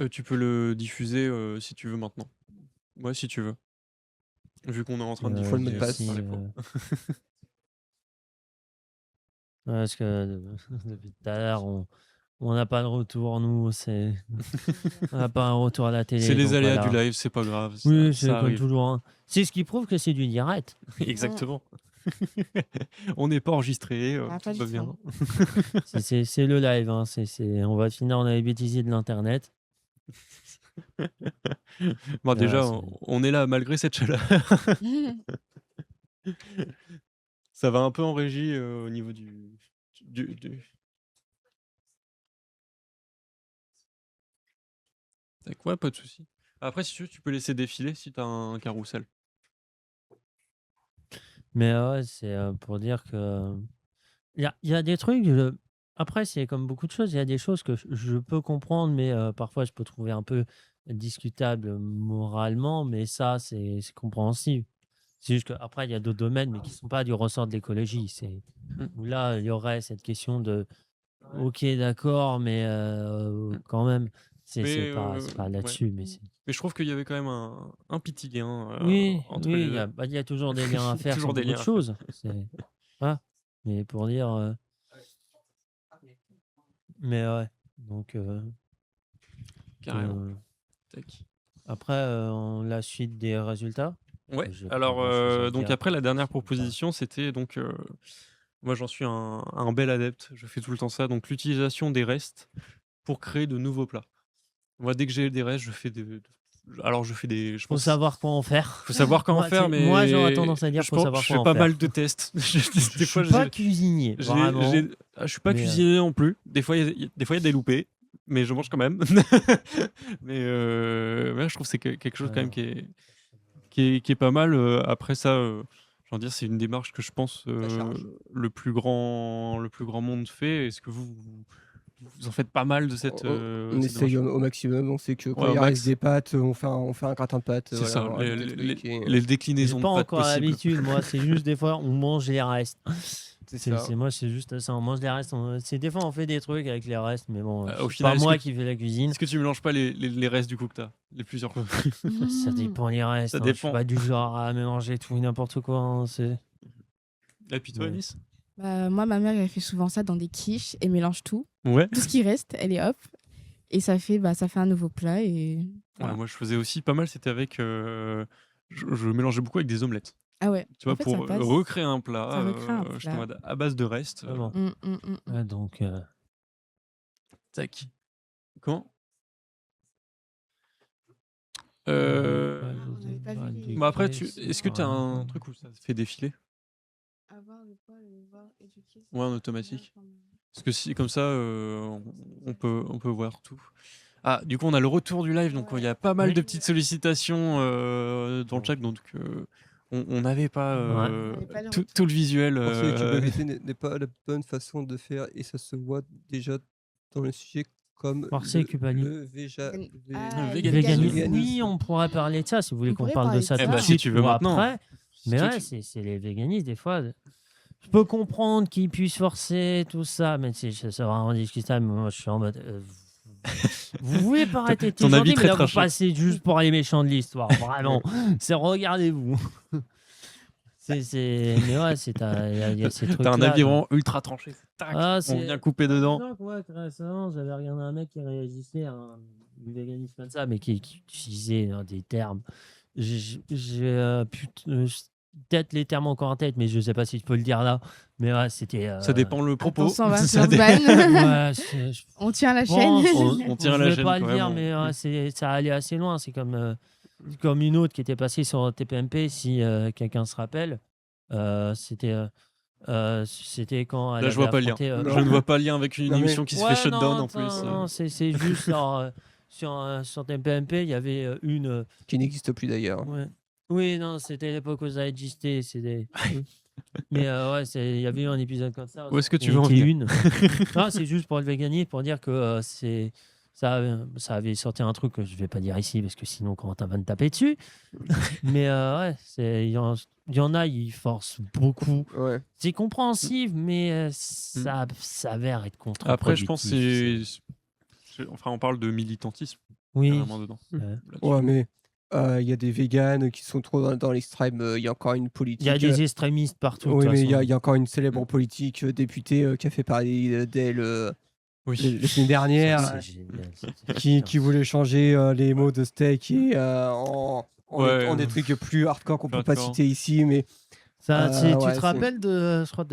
Tu peux le diffuser, si tu veux maintenant. Ouais, si tu veux. Vu qu'on est en train de faut le mot Il de y a diffuser, passe. aussi, parler pour. parce que depuis tout à l'heure, on n'a pas de retour, nous, on n'a pas un retour à la C'est télé, les donc aléas du voilà. live, c'est pas grave, Oui, c'est ça comme arrive. toujours, hein. C'est ce qui prouve que c'est du direct. Exactement. On n'est pas enregistré, Ah, tout pas du va tout. bien. C'est le live, hein. On va finir dans les bêtisiers de l'internet. Bon, Voilà, déjà, on est là malgré cette chaleur. Ça va un peu en régie, au niveau du tac, ouais, pas de souci. Après, si tu veux, tu peux laisser défiler si tu as un carrousel. Mais ouais, c'est pour dire que il y a des trucs. Après, c'est comme beaucoup de choses. Il y a des choses que je peux comprendre, mais parfois je peux trouver un peu discutable moralement. Mais ça, c'est compréhensible. C'est juste qu'après, il y a d'autres domaines, mais qui ne sont pas du ressort de l'écologie. C'est Mmh. où là, il y aurait cette question de OK, d'accord, mais quand même, Mais c'est pas ouais. là-dessus. Mais Mais je trouve qu'il y avait quand même un petit lien, oui, entre oui, les 2. il y a toujours des liens à faire sur Toujours des beaucoup de liens à faire. choses. Voilà. Mais pour dire. Mais ouais. Donc, Carrément. euh, Tac. après, la suite des résultats. Ouais, J'ai pas alors, grand-chose à donc dire. après la dernière Comme ça. proposition, c'était donc, moi j'en suis un bel adepte, je fais tout le temps ça, donc l'utilisation des restes pour créer de nouveaux plats. Moi, dès que j'ai des restes, je fais alors je fais des. Je Faut pense savoir quoi en faire. faut savoir comment Moi, faire, c'est- mais moi, j'aurais tendance à dire je faut pense- savoir je quoi fais en pas faire. mal de tests. Des fois, Je suis pas cuisinier, vraiment. je suis pas Mais, cuisinier non plus. Des fois, des fois, il y a des loupés, mais je mange quand même. Mais ouais, je trouve que c'est quelque chose quand même qui est pas mal. Après ça, j'ai envie de dire, c'est une démarche que je pense charge. le plus grand monde fait. Est-ce que vous en faites pas mal de cette, On cette essaye démarche? au maximum. On sait que quand Ouais, au il max. reste des pâtes, on fait un gratin de pâtes. C'est voilà, ça, on rajoute des trucs et- les J'ai déclinaisons de pas pâtes encore possibles. l'habitude, moi. C'est juste des fois, on mange les restes. C'est ça. Moi, c'est juste ça. On mange les restes. Des fois, on fait des trucs avec les restes, mais bon, Au c'est final, pas est-ce moi que- qui fais la cuisine. Est-ce que tu mélanges pas les restes du coup que t'as? Les plusieurs fois. Ça dépend les restes. Ça hein. Je suis dépend. pas du genre à mélanger tout et n'importe quoi. hein, Et puis toi, Ouais. Alice? Bah, moi, ma mère, elle fait souvent ça dans des quiches et mélange tout. Ouais. Tout ce qui reste, elle est hop. Et ça fait un nouveau plat. Et... voilà. Moi, je faisais aussi pas mal, c'était avec. Je mélangeais beaucoup avec des omelettes. Ah ouais. Tu vois, En fait, pour ça passe. recréer un plat, Ça recrée un j'étais en plat. mode à base de restes. Vraiment. Mm. Ouais, donc, Tac. Comment ouais, Euh, on avait pas vu les- Bah après, est-ce que tu as un truc où ça te fait défiler? Avoir le poids, le voir, éduquer, Ouais, en automatique. Parce que si, comme ça, on peut voir tout. Ah, du coup, on a le retour du live, donc il y a pas mal Oui. de petites sollicitations dans le chat, donc on n'avait pas, On n'avait pas le tout le visuel. Penser que baguetter n'est pas la bonne façon de faire et ça se voit déjà dans le sujet comme Marseille, Cubani. le véga- Vegan- vé- Ah, véganisme. Véganisme. Oui, on pourrait parler de ça si vous voulez On qu'on pourrait parle de parler ça de tout ça. de Eh bah, suite si tu veux ou maintenant. après. Mais toi, ouais, tu- c'est les véganistes des fois. Je peux comprendre qu'ils puissent forcer tout ça, mais c'est vraiment discutable. Moi, je suis en mode. Vous voulez pas arrêter de Ton avis gentil, très mais là, vous tranché. passez juste pour les méchants de l'histoire. Vraiment. C'est regardez-vous. Mais ouais, il y a ces trucs. T'as un avis vraiment ultra tranché. Tac, Ah, on c'est- vient couper dedans. Ouais, récemment, j'avais regardé un mec qui réagissait à du véganisme comme ça, mais qui utilisait des termes. J'ai peut-être les termes encore en tête, mais je sais pas si je peux le dire là. Mais ouais, c'était. Ça dépend le propos. Attention, Ça dé- ban. Ouais, je On tient la pense- chaîne. On tient je la vais chaîne pas quand le dire, même, mais ouais, ça allait assez loin. C'est comme une autre qui était passée sur TPMP, si quelqu'un se rappelle. C'était quand elle Là, je vois avait pas le lien. affronté, Je ne vois pas le lien avec une Non, mais- émission qui se Ouais, fait shutdown non, en plus. attends, non, c'est juste sur TPMP, il y avait une. qui n'existe plus d'ailleurs. Ouais. Oui, non, c'était l'époque où ça existait. Mais ouais, il y avait eu un épisode comme ça. Où est-ce que tu et veux en qui est venir une. Non, c'est juste pour le véganisme, pour dire que ça avait sorti un truc que je vais pas dire ici parce que sinon Corentin va me taper dessus. Mais ouais, il y en a, ils forcent beaucoup. Ouais. C'est compréhensible, mais ça s'avère être contre. Après, je pense que Enfin, on parle de militantisme Oui. carrément dedans. Ouais. là-dessus. Ouais, mais il y a des véganes qui sont trop dans l'extrême. Il y a encore une politique. Il y a des extrémistes partout. de Oui, toute mais il y, façon. a encore une célèbre politique députée qui a fait parler d'elle Oui. la semaine dernière, Ça, c'est génial, ça. qui voulait changer les mots de steak et en Ouais. des trucs plus hardcore qu'on Plus peut pas hardcore. citer ici, mais Ça, tu ouais, te c'est- rappelles je crois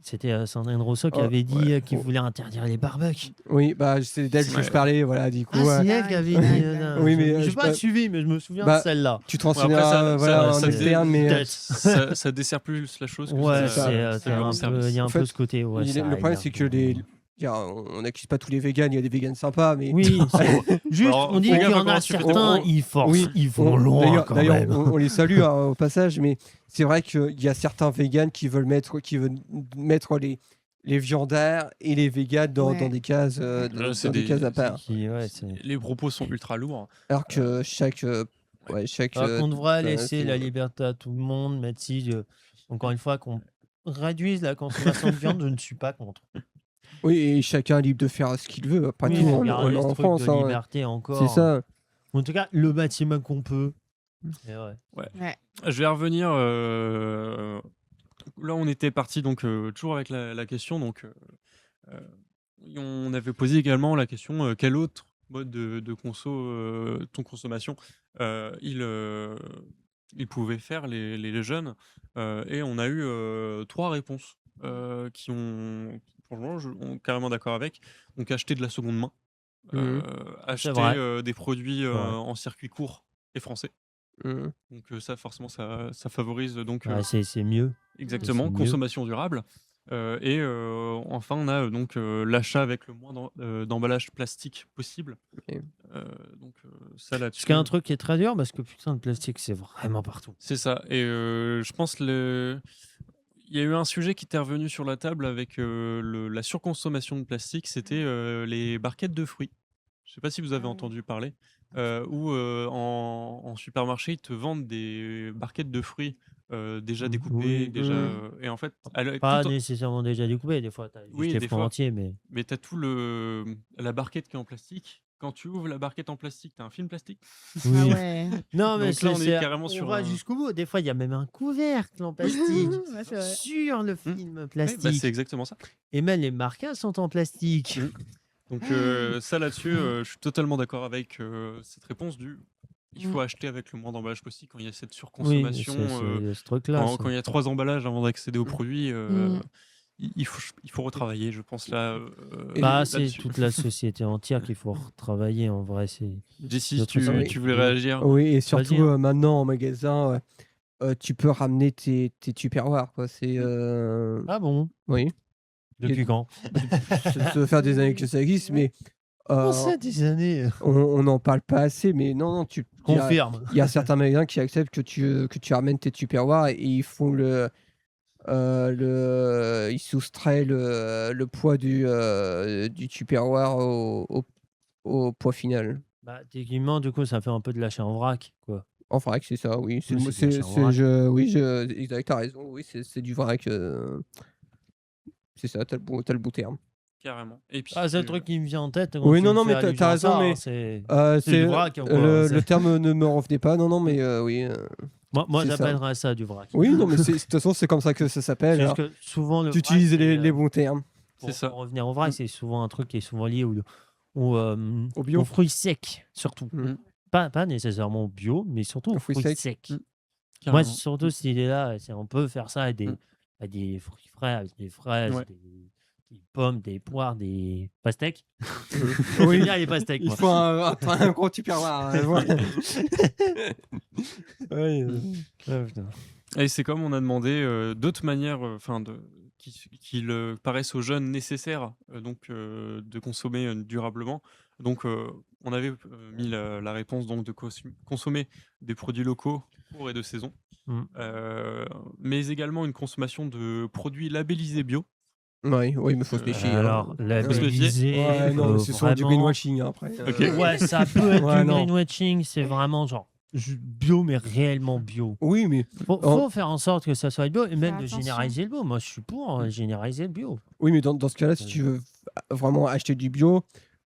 c'était Sandrine Rousseau qui Oh, avait dit ouais. qu'il voulait interdire les barbecues. oui, bah c'est d'elle que Ouais. je parlais, voilà, du coup. Ah, c'est ouais. elle qui avait dit. Oui, mais, j'ai je pas pas- suivi, mais je me souviens Bah, de celle-là. Tu te Bon, après, renseigneras voilà, en ça externe, mais peut-être. ça dessert plus la chose. Que Ouais, ça c'est rend un service. peu, il y a un En fait, peu ce côté. Ouais, ça le problème, aide c'est un que peu. on n'accuse pas tous les véganes, il y a des véganes sympas, mais Oui, juste Alors, on dit fais qu'il y gaffe à en comment a tu fais tes certains, propos. ils forcent, Oui, ils vont loin quand d'ailleurs, même. on les salue au passage, mais c'est vrai qu'il y a certains véganes qui veulent mettre les viandards et les véganes dans Ouais. des cases, c'est dans des des- cases à part. Les propos sont ultra lourds. Alors que chaque. Alors qu'on devrait laisser c'est- la liberté à tout le monde, mais si, encore une fois, qu'on réduise la consommation de viande, je ne suis pas contre. Oui, et chacun est libre de faire ce qu'il veut. Après Oui, tout, il on y est a en ce truc France. de hein. liberté encore. C'est ça. En tout cas, le maximum qu'on peut. Et ouais. Je vais revenir. Là, on était parti donc toujours avec la question. Donc, on avait posé également la question quel autre mode de ton consommation il pouvait faire les jeunes. Et on a eu 3 réponses qui ont, franchement, on carrément d'accord avec. Donc, acheter de la seconde main, Mhm. acheter vrai. des produits vrai. en circuit court. et français. Mmh. Donc ça, forcément, ça favorise donc Ouais, c'est mieux. exactement c'est mieux. consommation durable. Enfin, on a donc l'achat avec le moins d'emballage plastique possible. Ok. Donc ça là-dessus. Ce qui est un truc qui est très dur parce que putain, le plastique, c'est vraiment partout. C'est ça. Et je pense il y a eu un sujet qui était revenu sur la table avec la surconsommation de plastique, c'était les barquettes de fruits. Je ne sais pas si vous avez Ah oui. entendu parler, où en supermarché, ils te vendent des barquettes de fruits déjà découpées, Oui. déjà, Mmh. et en fait, Pas nécessairement déjà découpé, des fois, tu as Oui, juste les des fruits fois. entiers, mais. Mais tu as la barquette qui est en plastique. Quand tu ouvres la barquette en plastique, tu as un film plastique. Ah Oui. ouais. Non, mais Donc là, on est carrément on sur va un- jusqu'au bout. Des fois, il y a même un couvercle en plastique Ouais, c'est vrai. sur le film Oui, bah, plastique. c'est exactement ça. Et même les marquages sont en plastique. Donc ça là-dessus, je suis totalement d'accord avec cette réponse il faut acheter avec le moins d'emballage possible quand il y a cette Oui, surconsommation. c'est ce truc-là. Quand il y a 3 emballages avant d'accéder au produit, Mm. il faut retravailler, je pense, là, Bah, c'est là-dessus. toute la société entière qu'il faut retravailler en vrai. Jessie, Notre société. tu voulais réagir? Oui, et surtout Vas-y, hein. maintenant en magasin, tu peux ramener tes Tupperware, quoi. C'est Ah bon? oui, Depuis quand? ça doit faire des années que ça existe, mais Comment ça, des années? on n'en parle pas assez. Mais non, il y a, Confirme. il y a certains magasins qui acceptent que tu ramènes tes Tupperware et ils font ils soustraient le poids du Tupperware au poids final. Bah, techniquement, du coup, ça fait un peu de l'achat en vrac, quoi. En vrac, c'est ça, oui. Oui, c'est de l'achat en vrac. Exact, t'as raison, oui, c'est du vrac. C'est ça, t'as le beau terme. Carrément. Et puis, Ah, c'est le truc qui me vient en tête. Quand Oui, tu non, me non, fais mais t'as allusion à raison, ça, mais c'est du vrac, hein, quoi. le terme ne me revenait pas. Non, non, mais oui. Moi c'est ça. j'appellerais ça du vrac. Oui, non, mais de toute façon, c'est comme ça que ça s'appelle. C'est Alors, juste que souvent, le tu vrac, utilises c'est, les bons termes. C'est ça. Pour revenir au vrac, c'est souvent un truc qui est souvent lié Au bio. aux fruits secs, surtout. Mm. Pas nécessairement bio, mais surtout aux fruits fruits secs. secs. Moi, Carrément. surtout cette idée-là, c'est on peut faire ça avec des fruits frais, avec des fraises, Ouais. des pommes, des poires, des pastèques. Oui. J'aime bien les pastèques, Il moi. faut un gros Tupperware. Voilà. Oui, Ah, putain. Et c'est comme on a demandé d'autres manières qui paraissent aux jeunes nécessaires de consommer durablement. Donc on avait mis la réponse donc, de consommer des produits locaux courts et de saison, Mm. mais également une consommation de produits labellisés bio. oui, mais il faut se méfier. Alors, labellisé, Ouais, non, mais c'est souvent du vraiment- greenwashing hein, après. Ok. Ouais, ça peut être Ouais, du non. greenwashing, c'est vraiment genre bio, mais réellement bio. Oui, mais Faut faire en sorte que ça soit bio et même de attention. généraliser le bio. Moi, je suis pour généraliser le bio. dans ce cas-là, si tu veux vraiment acheter du bio,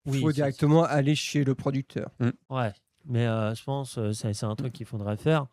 il Oui, faut c'est- directement aller chez le producteur. Ouais, mais je pense c'est un truc qu'il faudrait faire.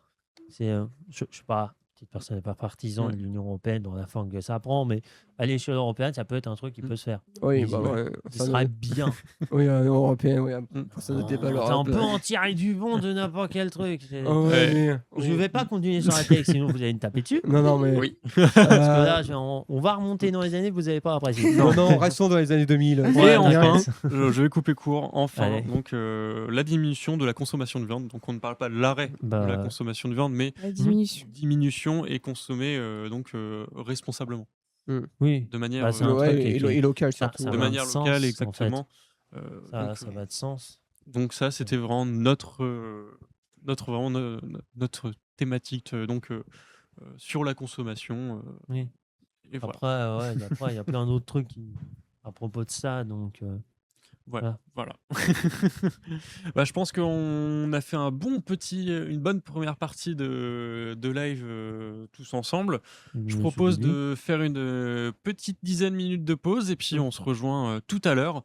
Je suis pas, petite personne n'est pas partisan de l'Union européenne dans la forme que ça prend, mais à l'échelle européenne, ça peut être un truc qui peut se faire. Oui, Oui, bah ouais. ouais. Ce Ça, serait nous- bien. oui, européen, oui. Ça ne débat Attends, on peut en tirer du bon de n'importe quel truc. Je vais pas continuer sur la tech, sinon vous allez me taper dessus. Non, mais. Oui. Parce que là, on va remonter dans les années, vous n'avez pas apprécié. non, restons dans les années 2000. Et Ouais, enfin, t'inquiète. je vais couper court, enfin, Allez. donc la diminution de la consommation de viande. Donc on ne parle pas de l'arrêt de la consommation de viande, mais La diminution. diminution et consommer responsablement, Oui, de manière, Bah, c'est un truc et local ça- surtout. ça de va manière de sens, locale, en exactement. ça va de sens. Donc ça, c'était vraiment notre thématique sur la consommation. Oui. Et voilà. Après, il y a plein d'autres trucs à propos de ça. Donc, Voilà. Bah, je pense qu'on a fait une bonne première partie de live tous ensemble. Je propose de faire une petite dizaine de minutes de pause et puis on se rejoint tout à l'heure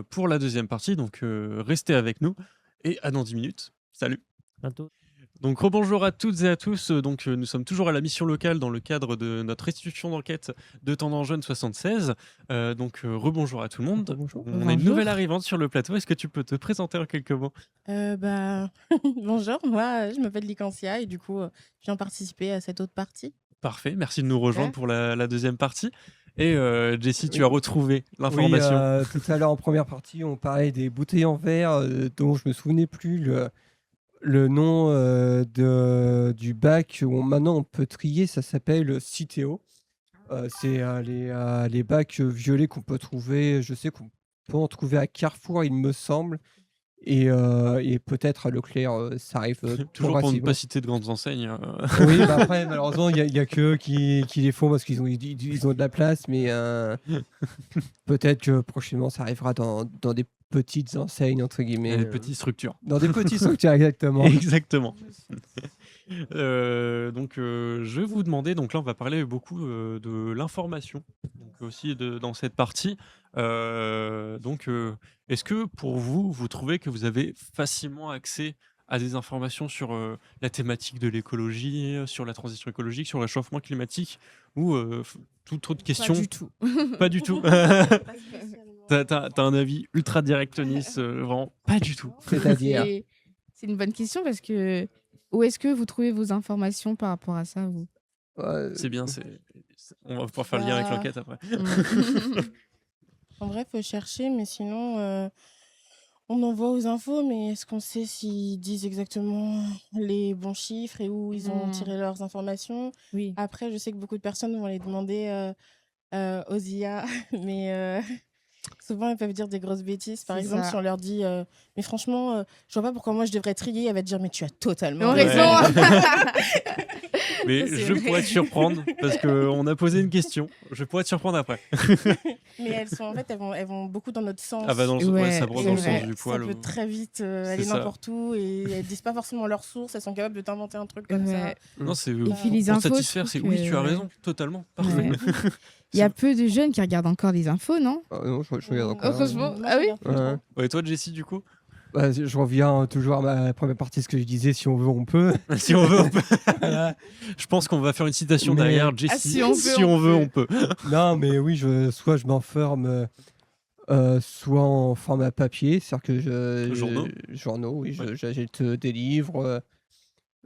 pour la deuxième partie. Donc restez avec nous et à dans 10 minutes. Salut. Bientôt. Donc rebonjour à toutes et à tous. Donc nous sommes toujours à la mission locale dans le cadre de notre institution d'enquête de Tendance Jeune 76. Rebonjour à tout le monde. Bonjour. On a une Bonjour. nouvelle arrivante sur le plateau. Est-ce que tu peux te présenter en quelques mots? Bonjour, moi je m'appelle Lycancia et du coup je viens participer à cette autre partie. Parfait, merci de nous rejoindre Ouais. pour la deuxième partie. Et Jessie, tu Oui. as retrouvé Oui, l'information. tout à l'heure en première partie, on parlait des bouteilles en verre dont je me souvenais plus Le nom du bac où maintenant on peut trier, ça s'appelle Citeo. C'est les bacs violets qu'on peut trouver, je sais qu'on peut en trouver à Carrefour, il me semble, et peut-être à Leclerc, ça arrive Toujours pour ne pas progressivement. citer de grandes enseignes. Oui, bah après, malheureusement, il y a qu'eux qui les font parce qu'ils ont de la place, mais peut-être que prochainement, ça arrivera dans des petites enseignes, entre guillemets. Des petites structures. Dans des petits structures, exactement. Exactement. Donc, je vais vous demander, donc là, on va parler beaucoup de l'information, donc aussi dans cette partie. Donc, est-ce que pour vous, vous trouvez que vous avez facilement accès à des informations sur la thématique de l'écologie, sur la transition écologique, sur le réchauffement climatique, ou toute autre Pas question? du tout. Pas du tout. Pas spécialement. T'as un avis ultra direct, Nice, vraiment pas du tout. C'est-à-dire. C'est une bonne question parce que où est-ce que vous trouvez vos informations par rapport à ça, vous? C'est bien, on va pouvoir faire le lien avec Bah. l'enquête après. En vrai, faut chercher, mais sinon, on envoie aux infos, mais est-ce qu'on sait s'ils disent exactement les bons chiffres et où ils ont tiré leurs informations? Oui. Après, je sais que beaucoup de personnes vont les demander aux IA, mais souvent, ils peuvent dire des grosses bêtises. Par C'est exemple, ça. si on leur dit mais franchement, je vois pas pourquoi moi je devrais trier, elle va te dire mais tu as totalement Mais on raison. Mais Ça, c'est je vrai. pourrais te surprendre parce qu'on a posé une question. Je pourrais te surprendre après. Mais elles vont beaucoup dans notre sens. Ah bah Ouais, ça brosse c'est dans le vrai. sens du Ça poil. peut très vite aller ça. n'importe où et elles disent pas forcément leur source, elles sont capables de t'inventer un truc comme ça. Ouais. Non, c'est Et puis les pour infos, satisfaire, je c'est trouve oui, tu as que- raison, totalement, parfait. Ouais. Il y a peu de jeunes qui regardent encore les infos, non? Non, je regarde encore. Franchement, Moi, ah je oui regarde plus trop. Ouais. Ouais, toi, Jessie, du coup? Bah, je reviens toujours à ma première partie, ce que je disais, si on veut, on peut. Si on veut, on peut. Je pense qu'on va faire une citation Mais- derrière, Ah, Jessie. si on veut, on on peut. Non, mais oui, soit je m'enferme, soit en format papier, c'est-à-dire que journaux, oui, Ouais. j'achète des livres,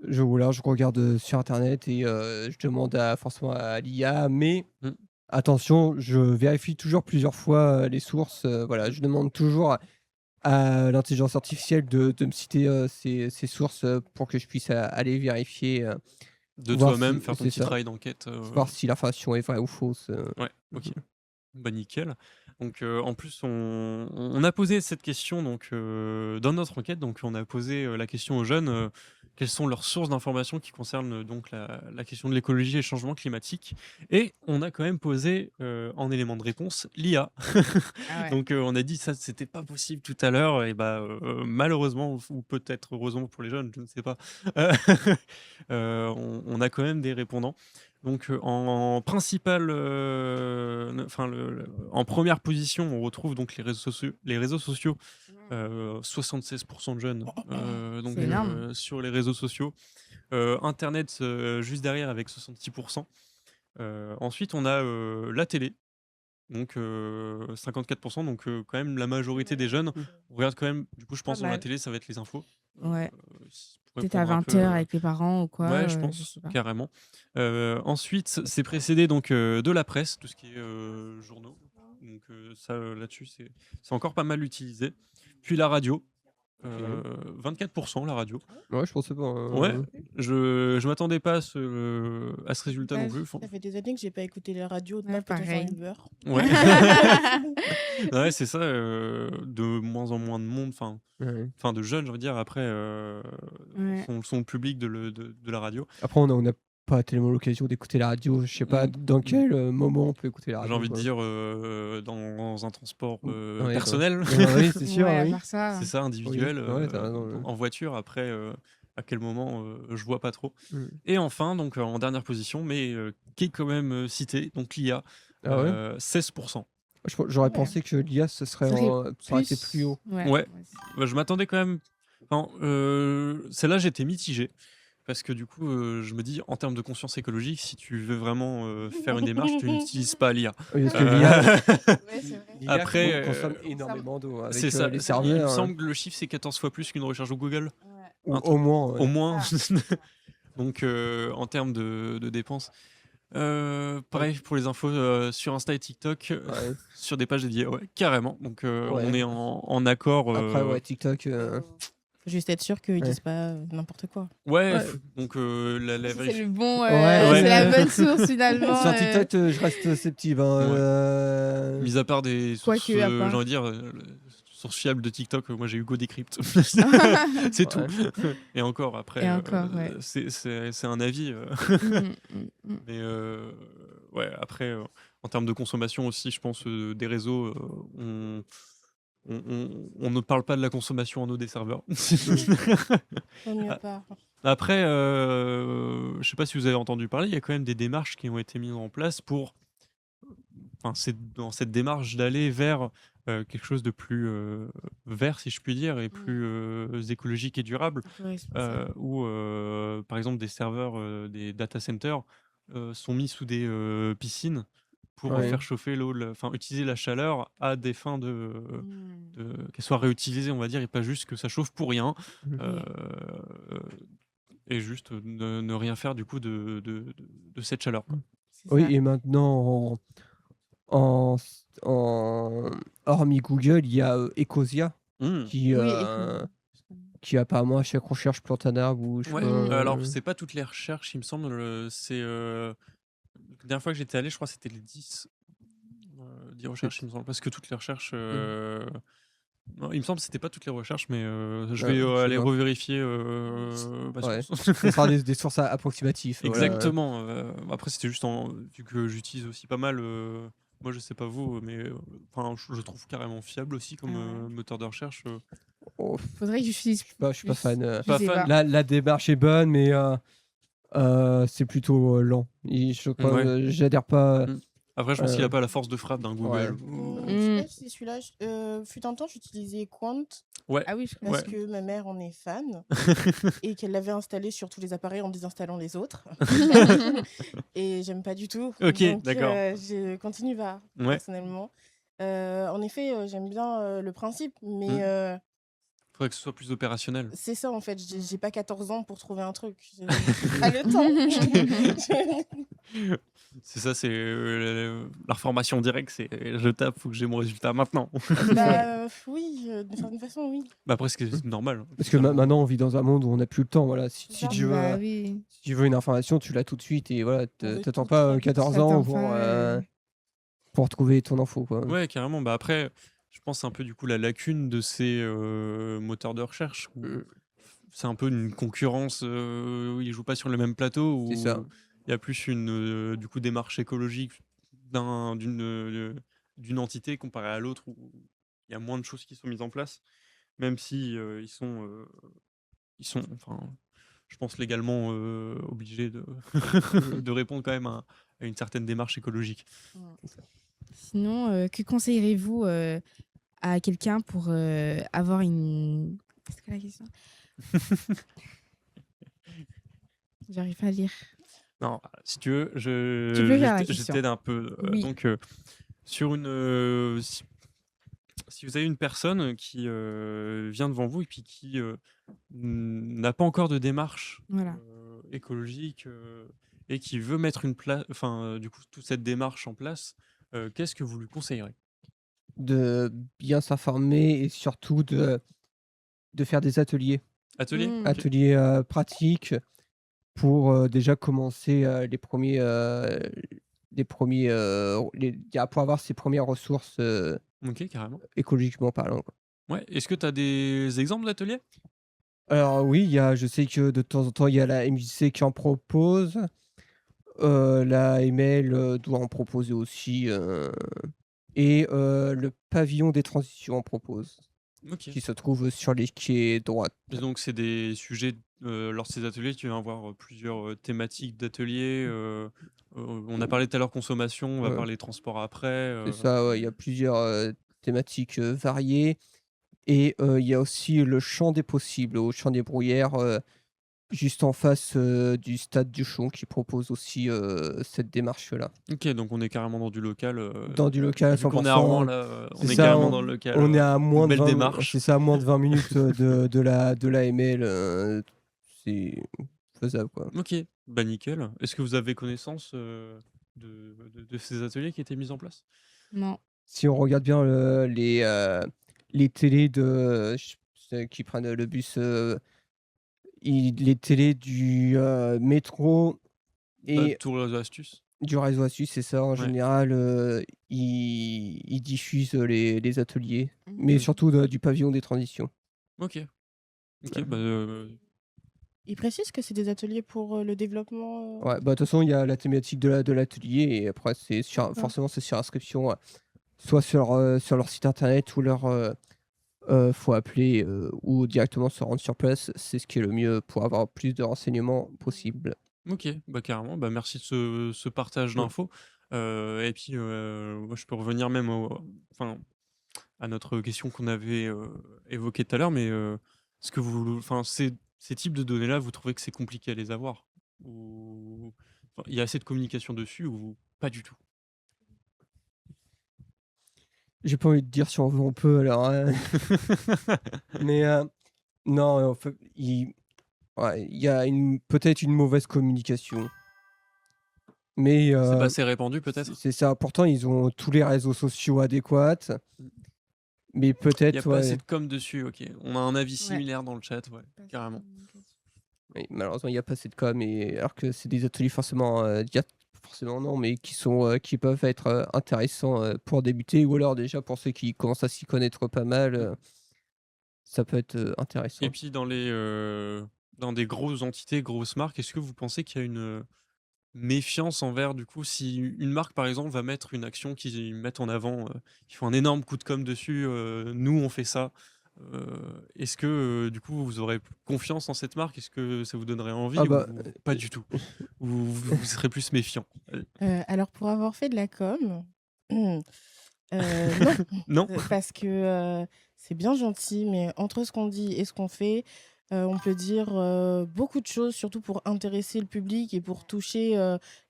je regarde sur internet et je demande forcément à l'IA, mais Mm. attention, je vérifie toujours plusieurs fois les sources. Voilà, je demande toujours à l'intelligence artificielle de me citer ces sources pour que je puisse aller vérifier, De voir toi-même, si- faire ton c'est petit ça. travail d'enquête. voir si l'information est vraie ou fausse. Ouais, ok. Bah nickel. Donc en plus on a posé cette question donc dans notre enquête, donc on a posé la question aux jeunes quelles sont leurs sources d'informations qui concernent donc la question de l'écologie et le changement climatique, et on a quand même posé en élément de réponse l'IA. Ah ouais. Donc on a dit ça c'était pas possible tout à l'heure, et bah malheureusement ou peut-être heureusement pour les jeunes, je ne sais pas, on a quand même des répondants. Donc en principal, en première position, on retrouve donc les réseaux sociaux. 76% de jeunes donc, C'est énorme. sur les réseaux sociaux. Internet juste derrière avec 66%. Ensuite, on a la télé. Donc 54%, donc quand même la majorité des jeunes on regarde quand même, du coup je pense dans la mal. télé ça va être les infos. Ouais. Pour Peut-être à répondre un 20 peu, h avec les parents ou quoi. ouais, je je pense, sais pas. carrément. Ensuite, c'est précédé donc de la presse, tout ce qui est journaux. Donc ça, là-dessus, c'est encore pas mal utilisé. Puis la radio, 24% la radio. Ouais, je pensais pas. Ouais, je m'attendais pas à ce résultat non Ouais, plus. Ça fait des années que j'ai pas écouté la radio, Ouais, pas pareil. Uber. Ouais, ouais, c'est ça, de moins en moins de monde, enfin de jeunes, je veux dire, après, Ouais. sont le public de la radio. Après, on n'a pas tellement l'occasion d'écouter la radio. Je sais pas dans quel moment on peut écouter la J'ai radio. envie de quoi. dire dans un transport Ouais, personnel, oui, c'est sûr. Ouais, à oui. part ça. c'est ça, individuel, Ouais, t'as raison, ouais. en voiture, après, à quel moment, je vois pas trop. Mm. Et enfin, donc en dernière position, mais qui est quand même cité, donc l'IA, Ah ouais 16%. J'aurais Ouais. pensé que l'IA, ça serait aurait été plus haut. Ouais. Bah, je m'attendais quand même. Enfin, celle-là, j'étais mitigé. Parce que du coup, je me dis, en termes de conscience écologique, si tu veux vraiment faire une démarche, tu n'utilises pas l'IA. Oui, parce que l'IA, Ouais, c'est vrai. Après, consomme énormément d'eau avec c'est ça. les Il serveurs. me semble que le chiffre, c'est 14 fois plus qu'une recherche au Google. Ou un au truc. moins. ouais. Au moins. Donc, en termes de dépenses. Pareil pour les infos sur Insta et TikTok, Ouais. sur des pages dédiées, ouais, carrément. Donc Ouais. on est en accord. Après, ouais, TikTok. faut juste être sûr qu'ils Ouais. disent pas n'importe quoi. Ouais, Ouais. donc la C'est vérif- le bon, Ouais. c'est la bonne source finalement. Sur TikTok, je reste sceptique. Ouais. Mis à part des sources, Quoique, à part. j'ai envie de dire, sources fiables de TikTok, moi j'ai Hugo Décrypte. C'est tout. Et encore, après, Et encore, ouais. c'est un avis. Mais ouais, après, en termes de consommation aussi, je pense des réseaux, on ne parle pas de la consommation en eau des serveurs. Vaut mieux pas. Après, je sais pas si vous avez entendu parler, il y a quand même des démarches qui ont été mises en place pour. Enfin, c'est dans cette démarche d'aller vers quelque chose de plus vert, si je puis dire, et plus écologique et durable, où, par exemple, des serveurs, des data centers sont mis sous des piscines pour Ouais. faire chauffer l'eau, enfin, utiliser la chaleur à des fins qu'elle soit réutilisée, on va dire, et pas juste que ça chauffe pour rien. Mhm. euh, et juste ne rien faire du coup de cette chaleur, quoi. Oui, et maintenant, en, hormis Google, il y a Ecosia Mmh. qui, Oui, qui apparemment à chaque recherche plante un arbre ou je sais Ouais, pas, alors c'est pas toutes les recherches, il me semble. C'est la dernière fois que j'étais allé, je crois que c'était les 10 recherches, il me semble. Parce que toutes les recherches. Non, il me semble que c'était pas toutes les recherches, mais je Ouais, vais je sais aller pas. revérifier ma Ouais. source. Ce sera des sources approximatives. voilà. Exactement. Après, c'était juste vu que j'utilise aussi pas mal. Moi, je sais pas vous, mais enfin, je trouve carrément fiable aussi comme Ah ouais. moteur de recherche. Oh, Faudrait que j'utilise. je suis pas fan. Je Pas sais fan. pas. La démarche est bonne, mais c'est plutôt lent. Je crois, Ouais. j'adhère pas. Mm. Après, je pense qu'il a pas la force de frappe d'un Ouais. Google. Je sais pas si celui-là. Fut un temps, j'utilisais Quant Ouais. Ah oui, je parce Ouais. que ma mère en est fan et qu'elle l'avait installé sur tous les appareils en désinstallant les autres. Et j'aime pas du tout. Ok, Donc, d'accord. je continue VAR, Ouais. personnellement. En effet, j'aime bien le principe, mais Faudrait que ce soit plus opérationnel. c'est ça en fait. J'ai pas 14 ans pour trouver un truc. J'ai pas le temps. C'est ça, c'est la reformation directe, c'est je tape, faut que j'ai mon résultat maintenant. Bah oui, d'une certaine façon, oui. Bah après, c'est normal. Parce que maintenant, on vit dans un monde où on n'a plus le temps. Voilà. Si C'est ça. tu veux, Bah oui. si tu veux une information, tu l'as tout de suite et voilà, On veut t'attends tout pas très vite. 14 ans T'attends pas, pour trouver ton info. Quoi. Ouais, carrément. Bah après, je pense c'est un peu du coup la lacune de ces moteurs de recherche. Où c'est un peu une concurrence où ils jouent pas sur le même plateau. Où C'est ça. il y a plus une du coup démarche écologique d'une entité comparée à l'autre où il y a moins de choses qui sont mises en place, même si ils sont, enfin, je pense légalement obligés de répondre quand même à une certaine démarche écologique. Sinon, que conseillerez-vous à quelqu'un pour avoir une. Qu'est-ce que la question? J'arrive pas à lire. Non, si tu veux, Tu peux faire la je question. t'aide un peu. Oui. Donc, sur si vous avez une personne qui vient devant vous et puis qui n'a pas encore de démarche Voilà. écologique et qui veut mettre du coup, toute cette démarche en place, qu'est-ce que vous lui conseillerez? De bien s'informer et surtout de faire des ateliers. Atelier? Mm. Ok. Ateliers pratiques pour déjà commencer pour avoir ses premières ressources Ok, carrément. écologiquement parlant. Quoi. Ouais. Est-ce que tu as des exemples d'ateliers? Alors oui, je sais que de temps en temps, il y a la MJC qui en propose. La ML doit en proposer aussi. Et le pavillon des transitions en propose, Ok. qui se trouve sur les quais droite. Et donc, c'est des sujets, lors de ces ateliers, tu vas avoir plusieurs thématiques d'ateliers. On a parlé tout à l'heure consommation, on va Ouais. parler transport après. C'est ça, ouais, il y a plusieurs thématiques variées. Et il y a aussi le champ des possibles, au champ des bruyères, juste en face du stade du Chon, qui propose aussi cette démarche-là. Ok, donc on est carrément dans du local. Dans du local à Vu qu'on est à Rouen, 100%. là, on C'est est ça, carrément dans le local. On est à moins de belle 20, démarche. c'est ça, à moins de 20 minutes de la ML. C'est faisable, quoi. Ok, bah nickel. Est-ce que vous avez connaissance de ces ateliers qui étaient mis en place? Non. Si on regarde bien les télés c'est qui prennent le bus, les télés du métro et Tout réseau astuce. du réseau Astuce, c'est ça. En Ouais. général, ils diffusent les ateliers, mais Mhm. surtout du pavillon des transitions. Ok. Ok, Ouais. bah, Il précise que c'est des ateliers pour le développement. Ouais, bah, de toute façon, il y a la thématique de l'atelier et après, D'accord. forcément, c'est sur inscription, soit sur leur site internet ou faut appeler ou directement se rendre sur place. C'est ce qui est le mieux pour avoir plus de renseignements possible. ok, bah carrément, bah merci de ce partage Mm. d'infos. Et puis, moi, je peux revenir même enfin, à notre question qu'on avait évoquée tout à l'heure, mais est-ce que enfin, ces types de données-là, vous trouvez que c'est compliqué à les avoir? Ou enfin, il y a assez de communication dessus ou pas du tout? J'ai pas envie de dire si on veut, on peut, alors, mais non, en fait, ouais, il y a peut-être une mauvaise communication. Mais C'est pas assez répandu peut-être? c'est ça. Pourtant, ils ont tous les réseaux sociaux adéquats. Mm. Mais Il y a peut-être, pas assez ouais. de com dessus, ok. On a un avis similaire dans le chat, ouais, carrément. Oui, malheureusement, il n'y a pas assez de com. Alors que c'est des ateliers forcément, forcément non, mais qui peuvent être intéressants pour débuter ou alors déjà pour ceux qui commencent à s'y connaître pas mal, ça peut être Et intéressant. puis dans des grosses entités, grosses marques, est-ce que vous pensez qu'il y a une méfiance envers, du coup, si une marque, par exemple, va mettre une action qu'ils mettent en avant, ils font un énorme coup de com dessus, nous on fait ça. Est-ce que du coup vous aurez confiance en cette marque? Est-ce que ça vous donnerait envie Ah bah, ou pas du tout? Ou vous serez plus méfiant? Alors, pour avoir fait de la com, non, Non? parce que c'est bien gentil, mais entre ce qu'on dit et ce qu'on fait, on peut dire beaucoup de choses, surtout pour intéresser le public et pour toucher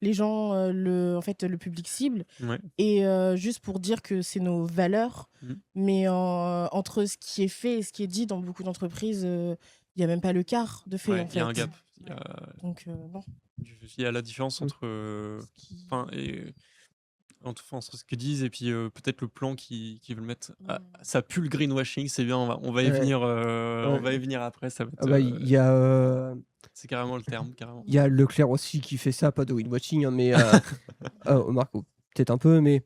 les gens, en fait, le public cible. Ouais. Et juste pour dire que c'est nos valeurs, Mmh. mais entre ce qui est fait et ce qui est dit dans beaucoup d'entreprises, il n'y a même pas le quart de fait, Ouais, en il y a un fait. gap. Donc, non. Il y a la différence Mmh. entre, Ce qui- enfin et entre ce qu'ils disent et puis, peut-être le plan qu'ils veulent mettre. Ah, ça pue le greenwashing, c'est bien, on va y Ouais. venir, on va y Ouais. venir après, ça va Ah être, bah, c'est carrément le terme, carrément. il y a Leclerc aussi qui fait ça, pas de winwatching, hein, mais Marco, peut-être un peu, mais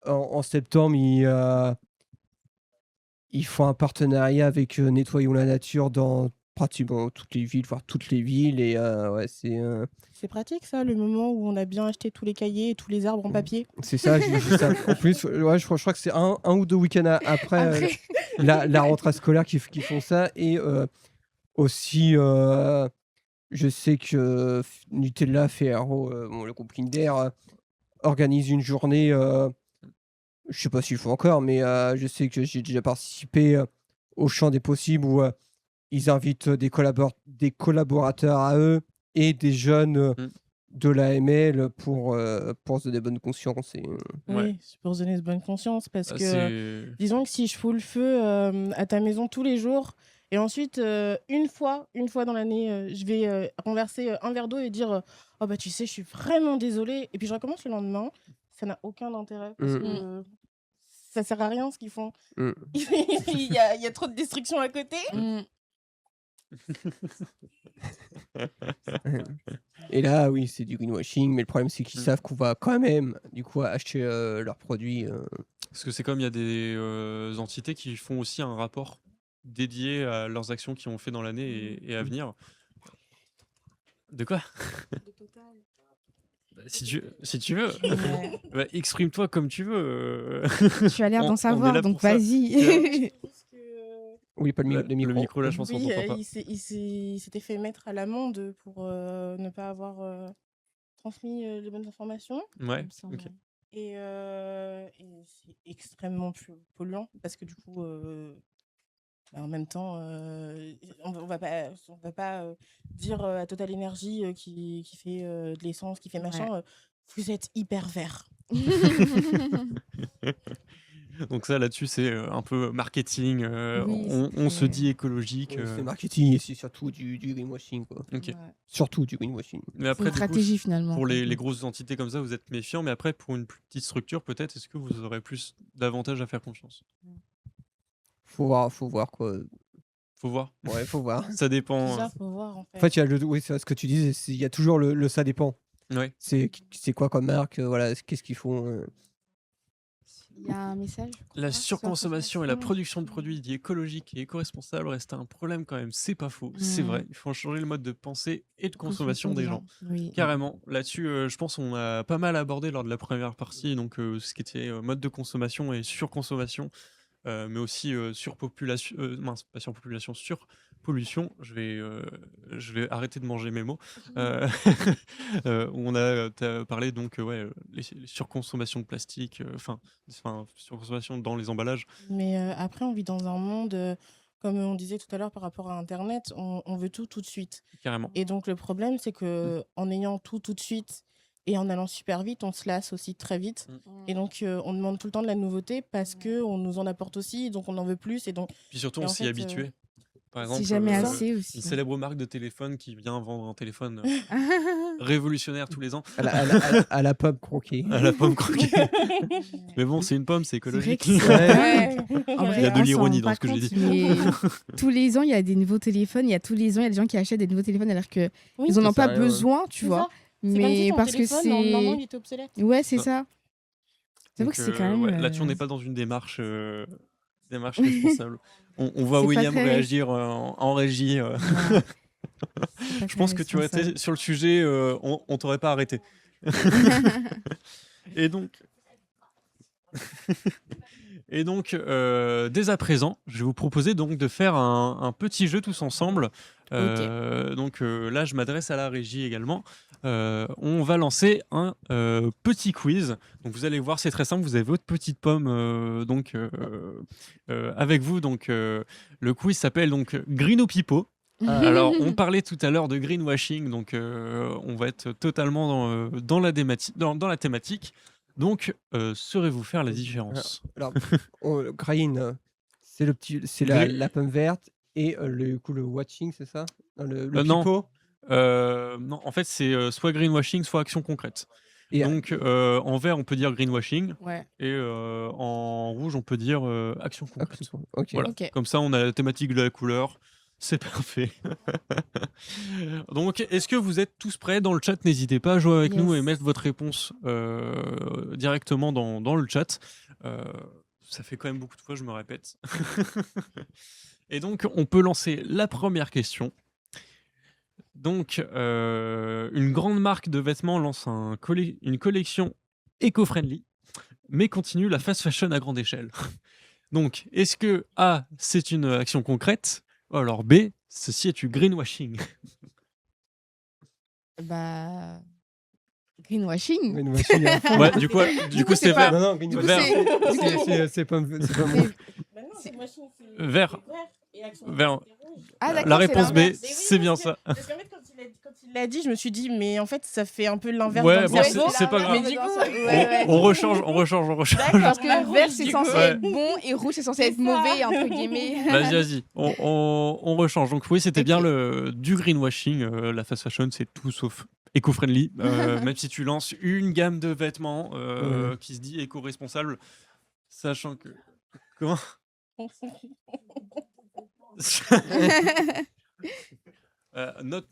en septembre, ils font un partenariat avec Nettoyons la nature dans pratiquement toutes les villes, voire toutes les villes. Et ouais, C'est pratique, ça, le moment où on a bien acheté tous les cahiers et tous les arbres en papier. c'est ça. J'ai vu ça. En plus, ouais, je crois que c'est un ou deux week-ends après Après, la rentrée scolaire qui font ça. Et aussi, je sais que Nutella, Ferrero, bon, le groupe Kinder, organise une journée. Je sais pas s'ils font encore, mais je sais que j'ai déjà participé au champ des possibles où ils invitent des collaborateurs à eux et des jeunes Mmh. de l'AML pour se donner bonne conscience. Ouais. oui, c'est pour se donner bonne conscience, parce Ah, que c'est disons que si je fous le feu à ta maison tous les jours, et ensuite, une fois dans l'année, je vais renverser un verre d'eau et dire oh bah tu sais, je suis vraiment désolée, et puis je recommence le lendemain, ça n'a aucun intérêt, parce Mmh. que ça sert à rien ce qu'ils font. Mmh. il y a trop de destruction à côté. Et là, oui, c'est du greenwashing, mais le problème, c'est qu'ils Mmh. savent qu'on va quand même, du coup, acheter leurs produits. Parce que c'est comme il y a des entités qui font aussi un rapport dédié à leurs actions qu'ils ont fait dans l'année et à venir. De quoi? Bah, si tu veux, Ouais. bah, exprime-toi comme tu veux. Tu as l'air On d'en est savoir, là donc pour ça. vas-y. Parce que, Oui, pas Le le micro. micro, là, je pense qu'on oui, t'entend pas. il s'était fait mettre à l'amende pour ne pas avoir transmis les bonnes informations. Ouais, Il me semble, ok. ouais. Et c'est extrêmement polluant, parce que du coup, en même temps, on va pas dire à Total Energy qui fait de l'essence, qui fait machin, vous êtes hyper vert. Donc ça, là-dessus, c'est un peu marketing. Oui, On c'est se très- dit écologique. C'est marketing et c'est surtout du greenwashing, quoi. Ok. Ouais. Surtout du greenwashing. Mais C'est après, une du coup, stratégie finalement. pour quoi. les grosses entités comme ça, vous êtes méfiant. Mais après, pour une plus petite structure, peut-être, est-ce que vous aurez plus d'avantages à faire confiance? Faut voir, quoi. Faut voir. Ouais, faut voir. Ça dépend. C'est ça, faut voir en En fait. fait, il y a oui, c'est ce que tu disais, il y a toujours le ça dépend. Ouais. C'est quoi comme marque, voilà, qu'est-ce qu'ils font. Il y a un message. je La crois, sur surconsommation et la consommation. production de produits dits écologiques et éco-responsables reste un problème quand même. C'est pas faux, c'est Mm. vrai. Il faut changer le mode de pensée et de consommation des gens. Oui. Carrément. Là-dessus, je pense qu'on a pas mal abordé lors de la première partie, donc ce qui était mode de consommation et surconsommation, mais aussi surpopulation, mince, pas surpopulation, surpollution. Je vais arrêter de manger mes mots. Où on a t'as parlé donc ouais, les surconsommations de plastique, enfin surconsommation dans les emballages. Mais après, on vit dans un monde, comme on disait tout à l'heure par rapport à Internet, on veut tout de suite. Carrément. Et donc, le problème, c'est que en ayant tout de suite et en allant super vite, on se lasse aussi très vite. Et donc, on demande tout le temps de la nouveauté parce qu'on nous en apporte aussi, donc on en veut plus. Et donc, Puis surtout, et on en s'y est fait, habitué. Par C'est exemple, jamais ça. assez une aussi. célèbre marque de téléphone qui vient vendre un téléphone révolutionnaire tous les ans À la pomme croquée. à la pomme croquée. Mais bon, c'est une pomme, c'est C'est vrai écologique. que c'est- Ouais. Ouais. En Il vrai, y a de on s'en l'ironie rend dans pas ce que j'ai compte, dit. mais tous les ans, il y a des nouveaux téléphones. Il y a tous les ans, il y a des gens qui achètent des nouveaux téléphones alors que Oui, ils en ont Ça pas sert à rien, ouais. besoin, tu c'est vois. ça. C'est comme si Mais ton parce que téléphone, en un an, il c'est. était obsolète. Ouais, c'est Ça. ça. J'avoue Donc, que c'est quand même. ouais, là-dessus, on n'est pas dans une démarche responsable. On voit C'est pas William très- réagir en régie. Non, c'est pas Je pense que très tu aurais été responsable. sur le sujet, on t'aurait pas arrêté. Et donc, dès à présent, je vais vous proposer donc de faire un petit jeu tous ensemble. Donc là, je m'adresse à la régie également. On va lancer un petit quiz. Donc vous allez voir, c'est très simple. Vous avez votre petite pomme avec vous. Donc le quiz s'appelle donc Green ou Pipo. Alors, on parlait tout à l'heure de greenwashing, donc on va être totalement dans la dans la thématique. Donc, saurez-vous faire la différence? Alors, green, c'est Green- la pomme verte et le watching, c'est ça? Non, le Non. pipeau. Non, en fait, c'est soit greenwashing, soit action concrète. Et, Donc, en vert, on peut dire greenwashing, Ouais. et en rouge, on peut dire action concrète. ok. Voilà. Ok. Comme ça, on a la thématique de la couleur. C'est parfait. Donc, est-ce que vous êtes tous prêts dans le chat? N'hésitez pas à jouer avec nous et Yes. mettre votre réponse directement dans le chat. Ça fait quand même beaucoup de fois, je me répète. Et donc, on peut lancer la première question. Donc, une grande marque de vêtements lance une collection éco-friendly, mais continue la fast fashion à grande échelle. Donc, est-ce que A, c'est une action concrète, ou alors B, ceci est du greenwashing? Bah. Greenwashing. Greenwashing à fond. Ouais, du coup, coup, c'est c'est pas- vert. Non, non, Du coup, greenwashing. c'est- C'est pomme verte. Maintenant, C'est- greenwashing, c'est Vert. et action Vert. concrète, c'est rouge. Ah, La d'accord, c'est réponse B, l'inverse. Mais oui, c'est bien parce que- ça. Parce qu'en fait, quand il l'a dit, je me suis dit, mais en fait, ça fait un peu l'inverse Ouais, dans le bon, cerveau. c'est pas grave. Mais du coup, On rechange. D'accord, Parce que rouge, vert, du c'est coup. censé Ouais. être bon et rouge, c'est censé C'est être ça. mauvais, entre guillemets. Vas-y. On rechange. Donc oui, c'était Ok. bien du greenwashing. La fast fashion, c'est tout sauf éco-friendly. Même si tu lances une gamme de vêtements qui se dit éco-responsable, sachant que... Comment?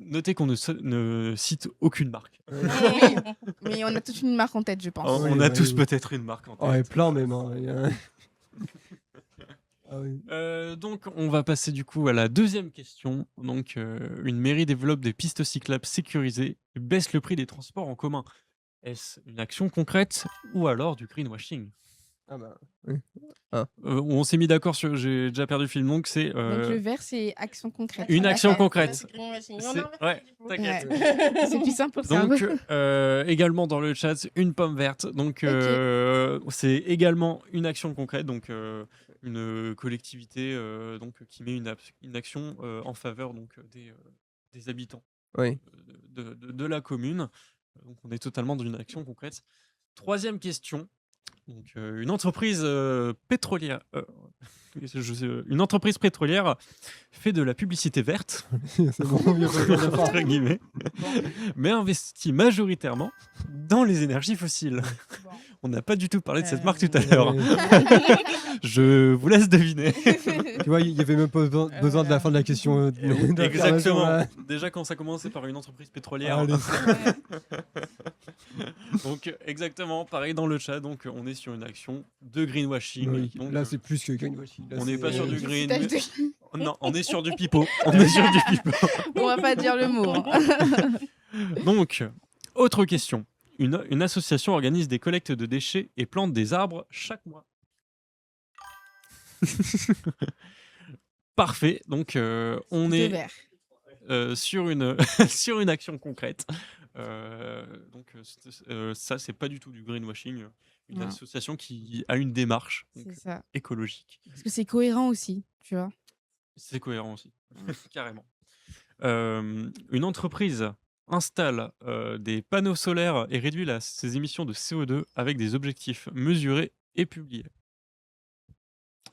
Notez qu'on ne cite aucune marque. Oui, mais on a toute une marque en tête, je pense. Oui, On a oui, tous oui. peut-être une marque en tête. Oh, et plein même. Hein. Ah oui. Donc, on va passer du coup à la deuxième question. Donc, une mairie développe des pistes cyclables sécurisées et baisse le prix des transports en commun. Est-ce une action concrète ou alors du greenwashing? Ah bah. On s'est mis d'accord sur. J'ai déjà perdu le film, donc c'est Donc le vert, c'est action concrète. une On a action fait. concrète. C'est greenwashing. C'est- On a inversé, ouais, du coup. t'inquiète. Ouais. C'est plus simple pour le cerveau. Donc, également dans le chat, une pomme verte. Donc, c'est également une action concrète. Donc, une collectivité donc, qui met une action en faveur donc, des habitants Oui. de la commune. Donc, on est totalement dans une action concrète. Troisième question. Donc, une entreprise pétrolière. Une entreprise pétrolière fait de la publicité verte, C'est bon, il y a pas besoin de entre guillemets, mais investit majoritairement dans les énergies fossiles. Bon. On n'a pas du tout parlé de cette marque tout à faire. l'heure. Je vous laisse deviner. Tu vois, il y avait même pas besoin de la fin de la question. d'affirmation, Exactement. là. Déjà, quand ça commençait par une entreprise pétrolière. Allez, Donc, exactement, pareil dans le chat. Donc, on est sur une action de greenwashing. oui. Donc, Là, c'est plus que greenwashing. Là, on n'est c'est- pas sur du green. Citage de- Non, on est sur du pipeau. On est sur du pipeau. On va pas dire le mot. hein. Donc, autre question. Une association organise des collectes de déchets et plante des arbres chaque mois. Parfait. Donc, on De est verre. sur une sur une action concrète. Ça, c'est pas du tout du greenwashing. Une Non. association qui a une démarche donc, C'est ça. écologique. Parce que c'est cohérent aussi, tu vois. C'est cohérent aussi, carrément. Une entreprise installe des panneaux solaires et réduit ses émissions de CO2 avec des objectifs mesurés et publiés.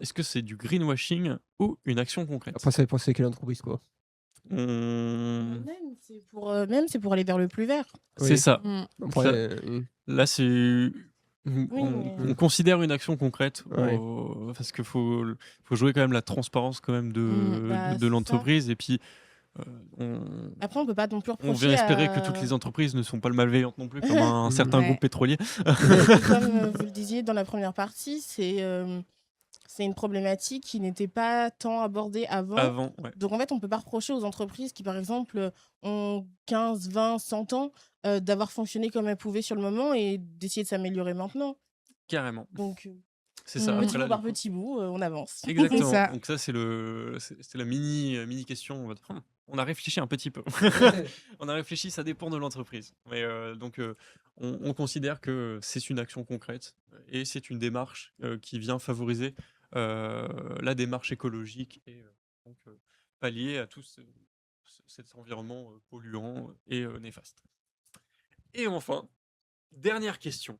Est-ce que c'est du greenwashing ou une action concrète? Après, ça dépend c'est quelle entreprise, quoi. On- Même, c'est pour aller vers le plus vert. C'est Oui. ça. Mm. Après, Ça- Là, c'est. On considère une action concrète Ouais. parce qu'il faut jouer quand même la transparence quand même Bah, de c'est l'entreprise et puis Après, on peut pas non plus on reprocher. vient espérer à- que toutes les entreprises ne sont pas malveillantes non plus comme un certain Ouais. groupe pétrolier. Comme vous le disiez dans la première partie, c'est une problématique qui n'était pas tant abordée avant. Avant, ouais. Donc en fait, on ne peut pas reprocher aux entreprises qui, par exemple, ont 15, 20, 100 ans d'avoir fonctionné comme elles pouvaient sur le moment et d'essayer de s'améliorer maintenant. Carrément. Donc, C'est ça. Mm. Après, petit là, bout par du coup- petit bout, on avance. Exactement. C'est ça. Donc ça, c'est la mini question. On a réfléchi un petit peu. On a réfléchi, ça dépend de l'entreprise. Mais on considère que c'est une action concrète et c'est une démarche qui vient favoriser la démarche écologique et donc pallier à tout cet environnement polluant et néfaste. Et enfin, dernière question.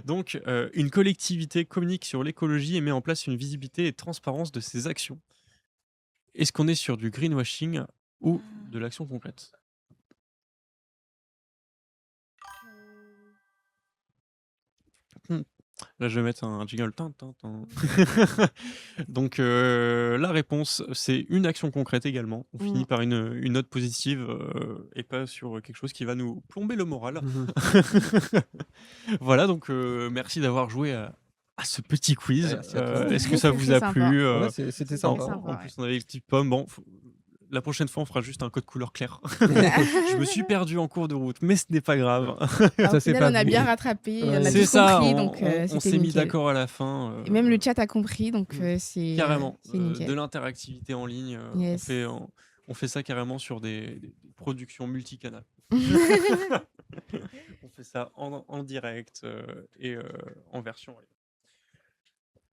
Donc, une collectivité communique sur l'écologie et met en place une visibilité et transparence de ses actions. Est-ce qu'on est sur du greenwashing ou de l'action concrète? Là, je vais mettre un jingle. Tin, tin, tin. Donc, la réponse, c'est une action concrète également. On finit par une note positive et pas sur quelque chose qui va nous plomber le moral. Voilà, donc merci d'avoir joué à ce petit quiz. Merci à toi. Est-ce que ça vous a Très plu sympa. Ouais, c'était sympa. sympa. En plus, on avait les petites pommes. Bon, la prochaine fois, on fera juste un code couleur clair. Je me suis perdu en cours de route, mais ce n'est pas grave. Au c'est final, pas on a vu. bien rattrapé, on a C'est C'est tout ça, compris, on, donc on c'était s'est mis nickel. d'accord à la fin. Et même le chat a compris, donc c'est Carrément, c'est nickel. de l'interactivité en ligne. Yes. On fait ça carrément sur des productions multicanales. On fait ça en direct et en version.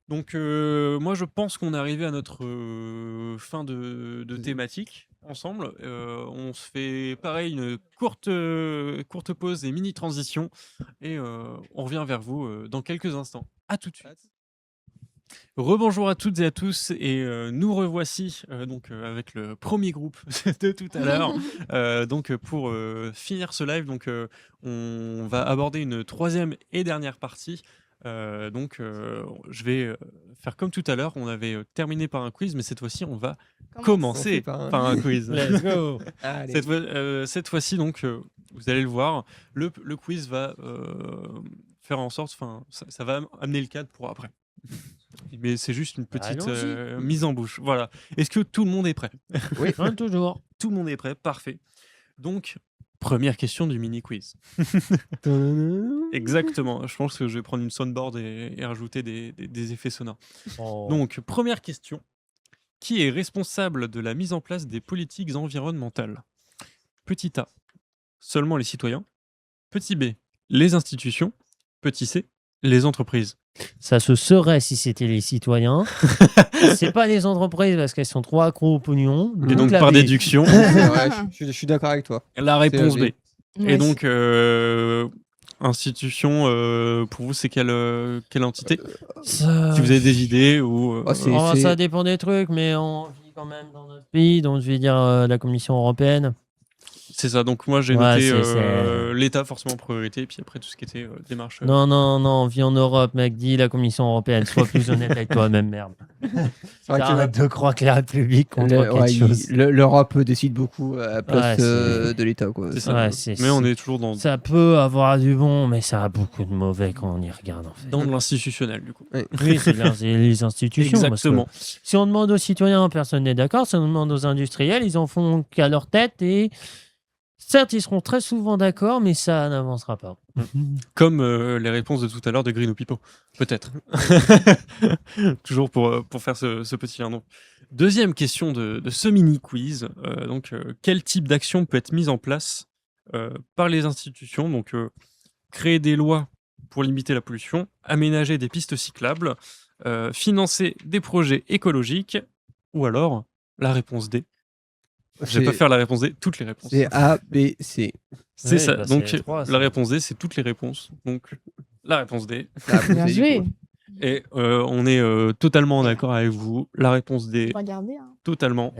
Donc, moi, je pense qu'on est arrivé à notre fin de thématique ensemble. On se fait pareil une courte pause et mini transition et on revient vers vous dans quelques instants. À tout de suite. Rebonjour à toutes et à tous et nous revoici donc avec le premier groupe de tout à l'heure. Donc pour finir ce live, donc on va aborder une troisième et dernière partie. Je vais faire comme tout à l'heure. On avait terminé par un quiz, mais cette fois-ci, on va commencer par par un quiz. Let's go. Allez. Cette fois-ci, donc, vous allez le voir, le quiz va faire en sorte, ça va amener le cadre pour après. Mais c'est juste une petite Allons-y. mise en bouche. Voilà. Est-ce que tout le monde est prêt? Oui, toujours. Tout le monde est prêt, parfait. Donc, première question du mini quiz. Exactement. Je pense que je vais prendre une soundboard et rajouter des effets sonores. Oh. Donc, première question. Qui est responsable de la mise en place des politiques environnementales? Petit A, seulement les citoyens. Petit B, les institutions. Petit C, les entreprises. Ça se saurait si c'était les citoyens. C'est pas les entreprises parce qu'elles sont trop accros au pognon. Et donc, la par B. déduction, Ouais, je suis d'accord avec toi. la réponse la B. B. Et donc, institution, pour vous, c'est quelle entité? Ça, Si vous avez des idées ou ça dépend des trucs, mais on vit quand même dans notre pays, donc je vais dire la Commission européenne. c'est ça. Donc moi, j'ai Ouais, noté c'est- l'État forcément en priorité, puis après tout ce qui était démarche. Non, on vit en Europe, mec, dis la Commission européenne, sois plus honnête avec toi-même, merde. C'est vrai que Arrête de croire que la République contre quelque ouais, chose. l'Europe décide beaucoup à la place Ouais, c'est- de l'État. Quoi. C'est ça. Ouais, Mais on est toujours dans Ça peut avoir du bon, mais ça a beaucoup de mauvais quand on y regarde, en fait. l'institutionnel du coup. Oui, c'est les institutions. parce que Exactement. si on demande aux citoyens, personne n'est d'accord. Si on demande aux industriels, ils en font qu'à leur tête. Et certes, ils seront très souvent d'accord, mais ça n'avancera pas. Comme les réponses de tout à l'heure de Green ou Pipo, peut-être. Toujours pour faire ce petit lien. Donc, deuxième question de ce mini-quiz. Quel type d'action peut être mise en place par les institutions? Donc, créer des lois pour limiter la pollution, aménager des pistes cyclables, financer des projets écologiques, ou alors la réponse D. Je vais pas faire la réponse D, toutes les réponses. C'est A, B, C. C'est Oui, ça. bah, Donc, c'est les trois, ça. la réponse D, c'est toutes les réponses. Donc, la réponse D. Bien joué. Et on est totalement d'accord avec vous. La réponse D, Regardez. Hein. totalement.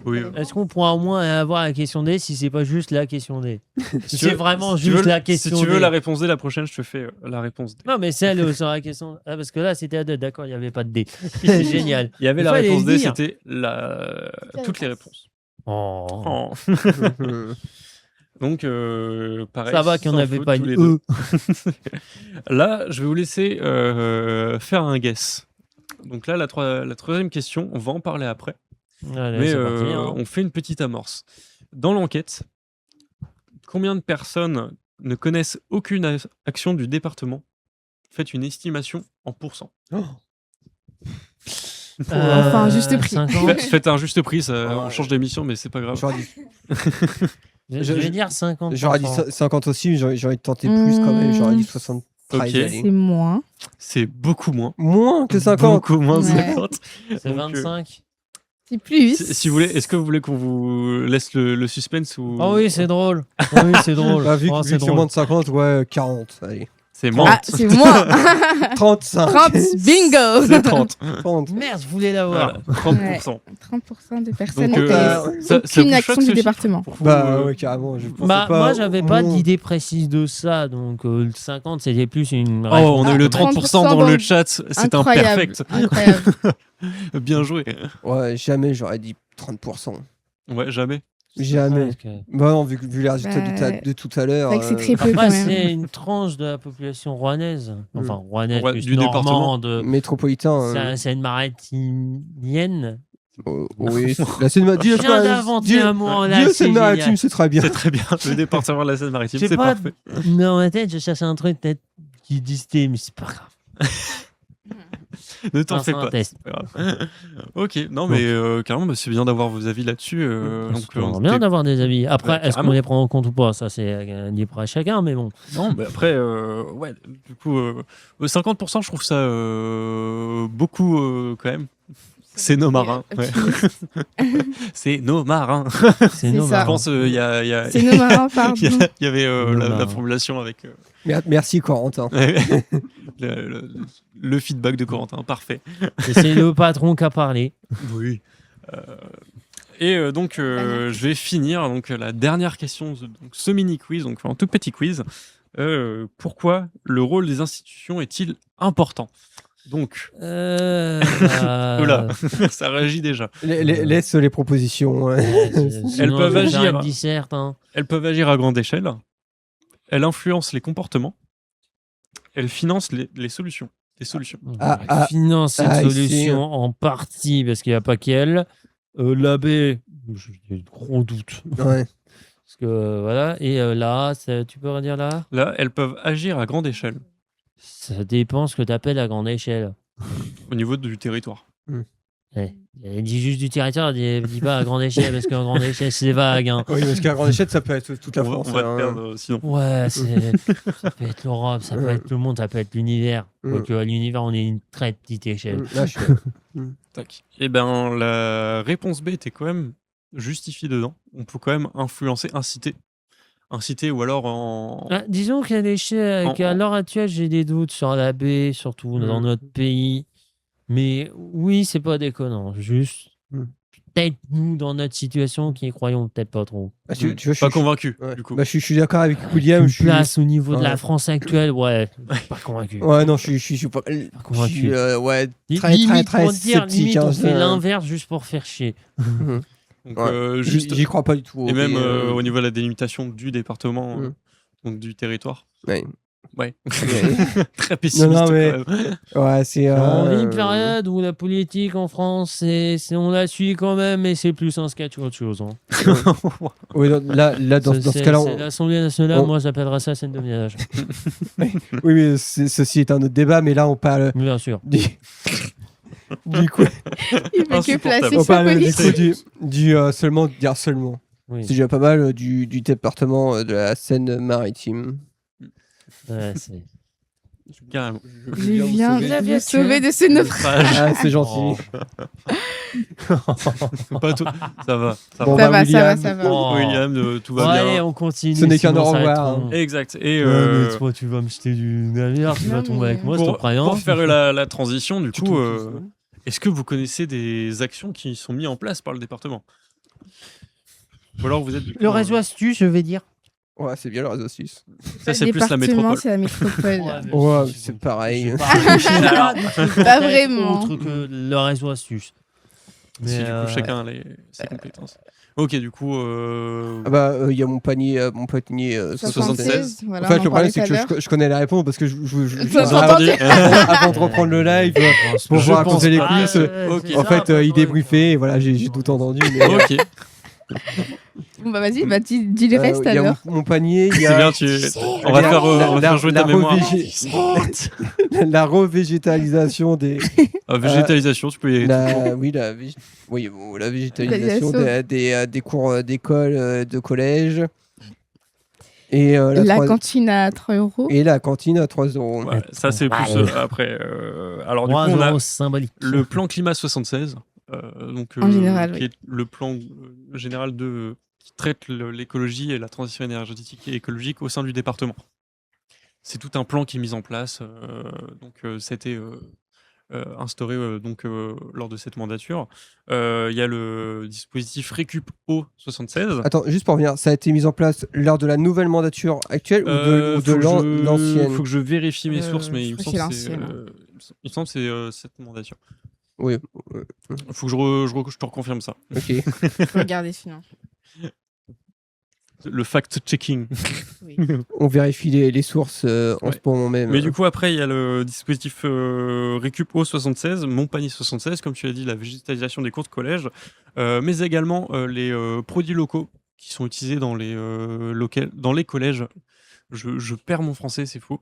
Oui. Est-ce qu'on pourra au moins avoir la question D si c'est pas juste la question D? Si tu C'est veux- vraiment si tu juste veux- la question Si tu veux D. la réponse D, la prochaine, je te fais la réponse D. Non, mais celle sur la question. Ah, parce que là, c'était à deux. D'accord, il n'y avait pas de D. C'est génial. Il y avait Il la fallait réponse le D, dire. c'était toutes les réponses. Oh. Oh. Donc, pareil. Ça va qu'il n'y en sans avait faute, pas tous une les E. deux. Là, je vais vous laisser faire un guess. Donc là, la troisième question, on va en parler après. Allez, Mais c'est parti, hein. on fait une petite amorce. Dans l'enquête, combien de personnes ne connaissent aucune action du département? Faites une estimation en pourcent. Enfin, juste prix. 50. Faites un juste prix, ça, Ouais. on change d'émission, mais c'est pas grave. J'aurais dit, Je vais dire 50. j'aurais dit 50 aussi, mais j'aurais envie de tenter plus quand même. J'aurais dit 73. Ok. Allez. C'est moins. C'est beaucoup moins. Moins que 50. Beaucoup moins de Ouais. 50. C'est Donc, 25. C'est plus. si vous voulez, est-ce que vous voulez qu'on vous laisse le suspense ou... Oh oui, c'est drôle. Oui, c'est drôle. Bah, vu Oh, que c'est c'est moins drôle. de 50, ouais, 40. Allez. C'est moins. Ah, c'est moins. 35. 30, bingo. C'est 30. 30. Merde, je voulais l'avoir. Voilà, 30%. 30% de personnes Donc, ne connaissent ça aucune vous action choque, ce du chiffre département. pour vous, Bah ouais, carrément. Je pensais Bah, pas moi, j'avais pas moins. d'idée précise de ça, donc le 50, c'était plus une. Oh, on a eu le 30% 30% dans le dans- chat, c'est un Incroyable. perfect. Incroyable. Bien joué. Ouais, jamais j'aurais dit 30%. Ouais, jamais. Jamais. Parce que- Bah non, vu les résultats Bah, de tout à l'heure. c'est vrai que c'est très peu Après, quand même. c'est une tranche de la population rouennaise. Enfin, rouennaise, Ouais, plus du département. normande. métropolitain. C'est Seine-Maritimienne. Oui, la Seine-Maritime. Je viens d'inventer un mot en latin, Dieu, c'est Seine-Maritime, génial. c'est très bien. C'est très bien. Le département de la Seine-Maritime, Je sais c'est pas, parfait. dans ma tête, je cherchais un truc peut-être qui existait, mais c'est pas grave. Ne t'en Enfin, fais c'est un pas. test. c'est pas grave. Ok, non mais carrément, bah, c'est bien d'avoir vos avis là-dessus. C'est toujours bien d'avoir des avis. Après, Ouais, est-ce qu'on carrément. les prend en compte ou pas? Ça, c'est libre à chacun, mais bon. Non, mais après, ouais, du coup, 50%, je trouve ça beaucoup quand même. C'est nos marins. ouais. C'est nos marins. C'est C'est nos ça. Je pense il y a, C'est nos marins, pardon. il y avait Nos la marins. formulation avec Merci, Corentin. le feedback de Corentin. Parfait. Et c'est le patron qui a parlé. Oui. Et donc, je vais finir donc, la dernière question de donc, ce mini-quiz, donc un tout petit quiz. Pourquoi le rôle des institutions est-il important? Donc, oula, ça réagit déjà. Laisse les propositions. Ouais. Elles peuvent agir. Disserte, hein. Elles peuvent agir à grande échelle. Elles influencent les comportements. Elles financent les solutions. Les solutions. Ah, Finance cette ah, ici. solution en partie parce qu'il n'y a pas qu'elle. L'AB, j'ai de gros doutes. Ouais. Parce que voilà. Et là, tu peux redire là? Là, elles peuvent agir à grande échelle, Ça dépend ce que tu appelles à grande échelle. au niveau du territoire. Elle dit juste du territoire, elle dit pas à grande échelle parce qu'à grande échelle, c'est vague. Hein. Oui, parce qu'à grande échelle, ça peut être toute la France. On va hein. te perdre sinon. Ouais, ça peut être l'Europe, ça peut être le monde, ça peut être l'univers. Quoique à l'univers, on est une très petite échelle. Là, je suis- Tac. Et ben, la réponse B était quand même justifiée dedans. On peut quand même influencer, inciter inciter ou alors en. Disons qu'à l'heure actuelle, j'ai des doutes sur la baie, surtout dans notre pays. Mais oui, c'est pas déconnant. Juste, peut-être nous, dans notre situation, qui y croyons peut-être pas trop. Tu vois, Pas convaincu, ouais. du coup. Bah, je suis d'accord avec William. Une place au niveau de la Ouais. France actuelle, ouais, pas convaincu. Ouais, non, je suis pas convaincu. Ouais, Limite, très pour te dire, sceptique. limite, hein, on fait ça. l'inverse juste pour faire chier. Donc, Ouais. juste. J'y crois pas du tout. Et même mais, au niveau de la délimitation du département, donc du territoire. Ouais. Ouais. Ouais. Très pessimiste. Non, mais- quand même. Ouais, c'est. On vit une période où la politique en France, on la suit quand même, mais c'est plus un sketch qu'autre chose. Hein. Oui, là, dans ce cas-là. C'est l'Assemblée nationale, on- moi j'appellerais ça scène de ménage. Oui, mais ceci est un autre débat, mais là, on parle Bien sûr. du coup. Il fait que Insupportable. placer On sa parle du politique. coup du seulement, dire seulement. Oui. C'est déjà pas mal du département de la Seine-Maritime. Ouais, c'est... Carrément. Je viens sauver. de vous sauver de ce naufrage. Ah, c'est gentil. Pas tout. Ça va. Ça Bon, va. Ça va, ça va, William. ça va. Oh. William, tout va Bon, bien. allez, on continue. Ce n'est qu'un sinon au ça va revoir, être long. Exact. Et Ouais, mais toi, tu vas me jeter du navire, tu vas Non, tomber mais- avec moi, c'est ton prénom. pour faire la transition, du Tu coup, tombes tous, est-ce que vous connaissez des actions qui sont mises en place par le département? Ou alors vous êtes. Le réseau astuce, je vais dire. Ouais, c'est bien le réseau suisse. Ça, c'est Le plus la département, métropole. c'est la métropole. Ouais, c'est pareil. Pas vraiment. Autre que le réseau astuce. Si, du Mais, coup, chacun a ses compétences. Ok, du coup. Ah bah, il y a mon panier 76. Voilà, En fait, on le en problème, parlait c'est tout à que je connais la réponse parce que je Ça avant, s'entendait. avant de reprendre le live, pour Je vous raconter les pense pas. coulisses, Ok. en fait, il débriefait et voilà, j'ai tout entendu. Mais, Ok, Bon, bah vas-y, bah, dis le reste il y a alors. mon panier, il y c'est a bien. On va la- faire, on va la- faire jouer la ta mémoire. la revégétalisation des. Végétalisation, tu peux y aller. La végétalisation des cours d'école, de collège. Et La trois- cantine à 3 euros. et la cantine à 3 euros. Ouais, ça, c'est plus après. Alors, du coup, 3 on a euros symboliques. le plan climat 76. Donc, En général, qui oui. est le plan général qui traite l'écologie et la transition énergétique et écologique au sein du département. C'est tout un plan qui est mis en place. C'était instauré lors de cette mandature. Il y a le dispositif Récup Eau 76. Attends, juste pour revenir, ça a été mis en place lors de la nouvelle mandature actuelle ou de l'ancienne? Faut que je vérifie mes sources, mais il me je semble crois que que c'est c'est l'ancienne, il me semble que c'est cette mandature. Oui, Faut que je te reconfirme ça. ok. Regardez sinon. Le fact-checking. Oui. On vérifie les sources en Ouais. ce moment même. Mais du coup, après, il y a le dispositif Récup Eau 76, Mon Panier 76, comme tu l'as dit, la végétalisation des cours de collège, mais également les produits locaux qui sont utilisés dans les collèges. Je perds mon français, c'est fou.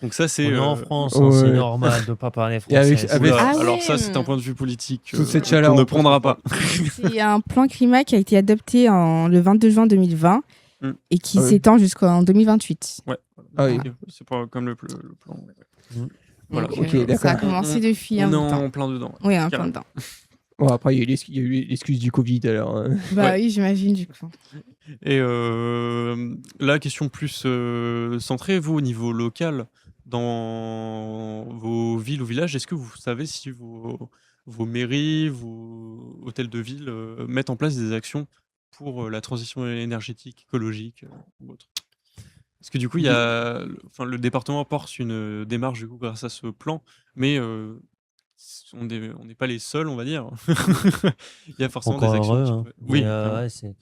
Donc ça, On c'est... est en France, ouais. c'est normal de ne pas parler Et avec- français. avec- Ah alors ouais. ça, c'est un point de vue politique Sous cette qu'on chaleur, ne on prendra pas. C'est un plan climat qui a été adopté le 22 juin 2020 Mm. et qui Ah oui. s'étend jusqu'en 2028. Ah oui. Ok, c'est pas comme le plan. Voilà. Donc, Ok, ça a d'accord. commencé depuis On un est bout de temps. en plein dedans. Oui, un Carrément. plein dedans. Bon, après, il y a eu l'excuse du Covid alors. Bah Ouais. oui, j'imagine du coup. Et la question plus centrée, vous, au niveau local, dans vos villes ou villages, est-ce que vous savez si vos mairies, vos hôtels de ville mettent en place des actions pour la transition énergétique, écologique ou autre? Parce que du coup, le département porte une démarche du coup, grâce à ce plan, mais on n'est pas les seuls, on va dire. Il y a forcément Encore des actions. heureux, qui hein. peuvent- Mais, Oui, clairement. ouais, c'est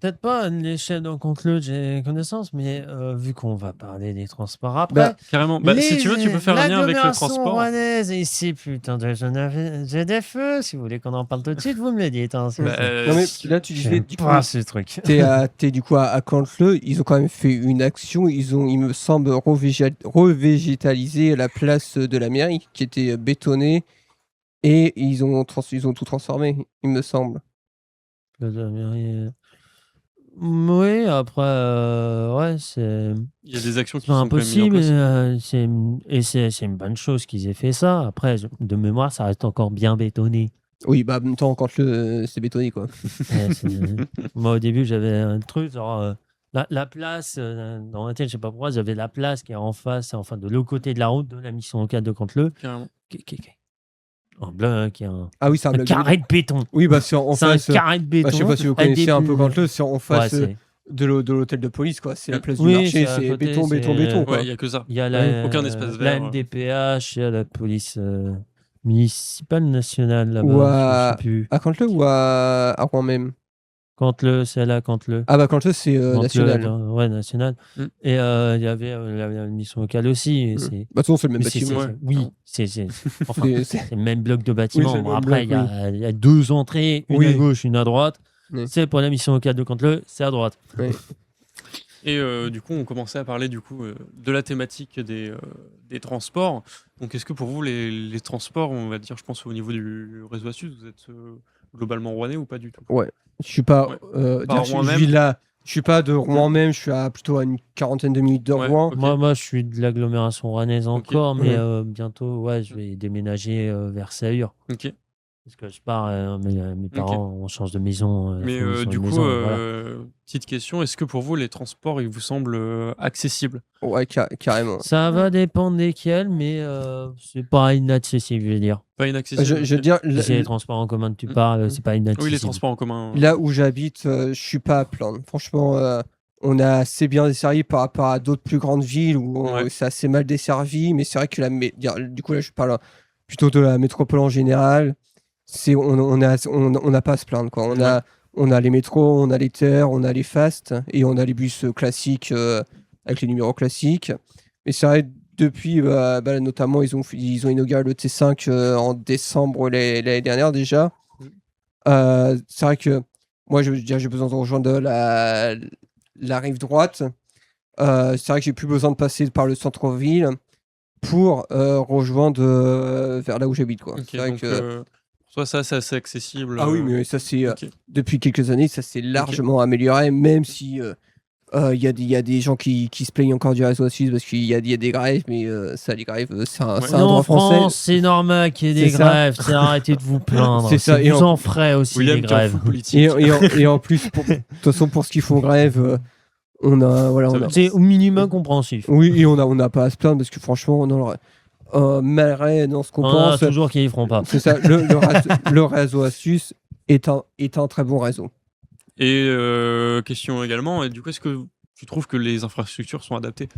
peut-être pas à l'échelle d'un conclu, j'ai connaissance, mais vu qu'on va parler des transports après. Bah, Carrément. Bah, si tu veux, tu peux faire un lien avec le l'agglomération transport. rouennaise, ici, putain de ZFE, si vous voulez qu'on en parle tout de suite, vous me le dites. Hein, Bah, Non, mais là, tu disais, du coup, pas ce truc. t'es du coup à Canteleu, ils ont quand même fait une action, il me semble, revégétaliser la place de la mairie qui était bétonnée et ils ont tout transformé, il me semble. Oui, après, ouais, c'est Il y a des actions qui pas sont quand même mises en impossible. place. C'est une bonne chose qu'ils aient fait ça. Après, de mémoire, ça reste encore bien bétonné. Oui, bah en même temps, Canteleu, c'est bétonné quoi. Ouais, Moi, au début, j'avais un truc, genre, La place, dans ma tête, je sais pas pourquoi, j'avais la place qui est en face, enfin de l'autre côté de la route de la mission locale de Canteleu, Carrément. qui est un bloc, qui est Ah oui, c'est un un bloc. carré de béton. Oui, bah c'est en C'est un face. carré de béton. Je sais pas si vous avec connaissez des- un peu Canteleu, c'est en Ouais, face c'est- de l'hôtel de police, quoi. C'est la place du Oui, marché, c'est à c'est côté, béton, béton, c'est- béton, quoi. Ouais, il y a que ça. Il y a aucun espace la vert. MDPH, il y a la police municipale nationale là-bas, Ou je sais plus. à Canteleu ou à Rouen même? Canteleu, c'est là, Canteleu. Ah bah Canteleu, c'est Canteleu, national. ouais, national. Mm. Et il y avait la mission locale aussi. Et Mm. c'est- Bah de toute façon, c'est le même mais c'est- bâtiment. c'est- ouais. Oui, c'est enfin, C'est- c'est le même bloc de bâtiment. c'est le Bon, même après, bloc, il y a deux entrées, une à Oui. gauche, une à droite. Oui. C'est pour la mission locale de Canteleu, c'est à droite. Et du coup, on commençait à parler de la thématique des transports. Donc, est-ce que pour vous, les transports, on va dire, je pense au niveau du réseau Asus, vous êtes globalement rouennais ou pas du tout? Je suis pas. Ouais. dire, à je Rouen vis même. là. Je suis pas de Rouen même. Je suis plutôt à une quarantaine de minutes de Ouais, Rouen. ok. Moi, je suis de l'agglomération rouennaise encore, mais Ouais. bientôt, ouais, je vais déménager vers Sahure. Ok. Parce que je pars, mes parents, on change de maison. Mais ils sont du une coup, maison, voilà. petite question, est-ce que pour vous, les transports, ils vous semblent accessibles? Ouais, carrément. Ça va dépendre desquels, mais c'est pas inaccessible, je veux dire. Pas inaccessible? Je veux dire, Si c'est les transports en commun que tu parles, c'est pas inaccessible. Oui, les transports en commun. là où j'habite, je suis pas à plaindre. Franchement, on est assez bien desservi par rapport à d'autres plus grandes villes où Ouais. c'est assez mal desservi. Mais c'est vrai que du coup, là, je parle plutôt de la métropole en général. On n'a pas à se plaindre, quoi. On a les métros, on a les TER, on a les fast et on a les bus classiques avec les numéros classiques. Mais c'est vrai, depuis, notamment, ils ont inauguré le T5 en décembre l'année dernière déjà. C'est vrai que moi, j'ai besoin de rejoindre la rive droite. C'est vrai que j'ai plus besoin de passer par le centre-ville pour rejoindre vers là où j'habite, quoi. Ok, C'est vrai donc que... pour toi, ça, c'est assez accessible. Ah oui, mais ça, c'est ok. depuis quelques années, ça s'est largement amélioré, même si il y a des gens qui se plaignent encore du réseau Asus parce qu'il y a des grèves, mais ça, les grèves, c'est un Non, droit en France, français. c'est normal qu'il y ait des C'est ça. grèves. C'est arrêtez de vous plaindre. C'est ça, et Vous en- en ferez aussi William, des qui est un grèves. fou politique. Et en plus, de toute façon, pour ce qu'ils font grève, on a. Voilà, Ça on a- veut C'est au minimum compréhensif. Oui, et on n'a pas à se plaindre parce que franchement, malgré dans ce qu'on On a pense, toujours qu'ils y feront pas. c'est ça, le réseau Asus est un très bon réseau. Et question également, et du coup, est-ce que tu trouves que les infrastructures sont adaptées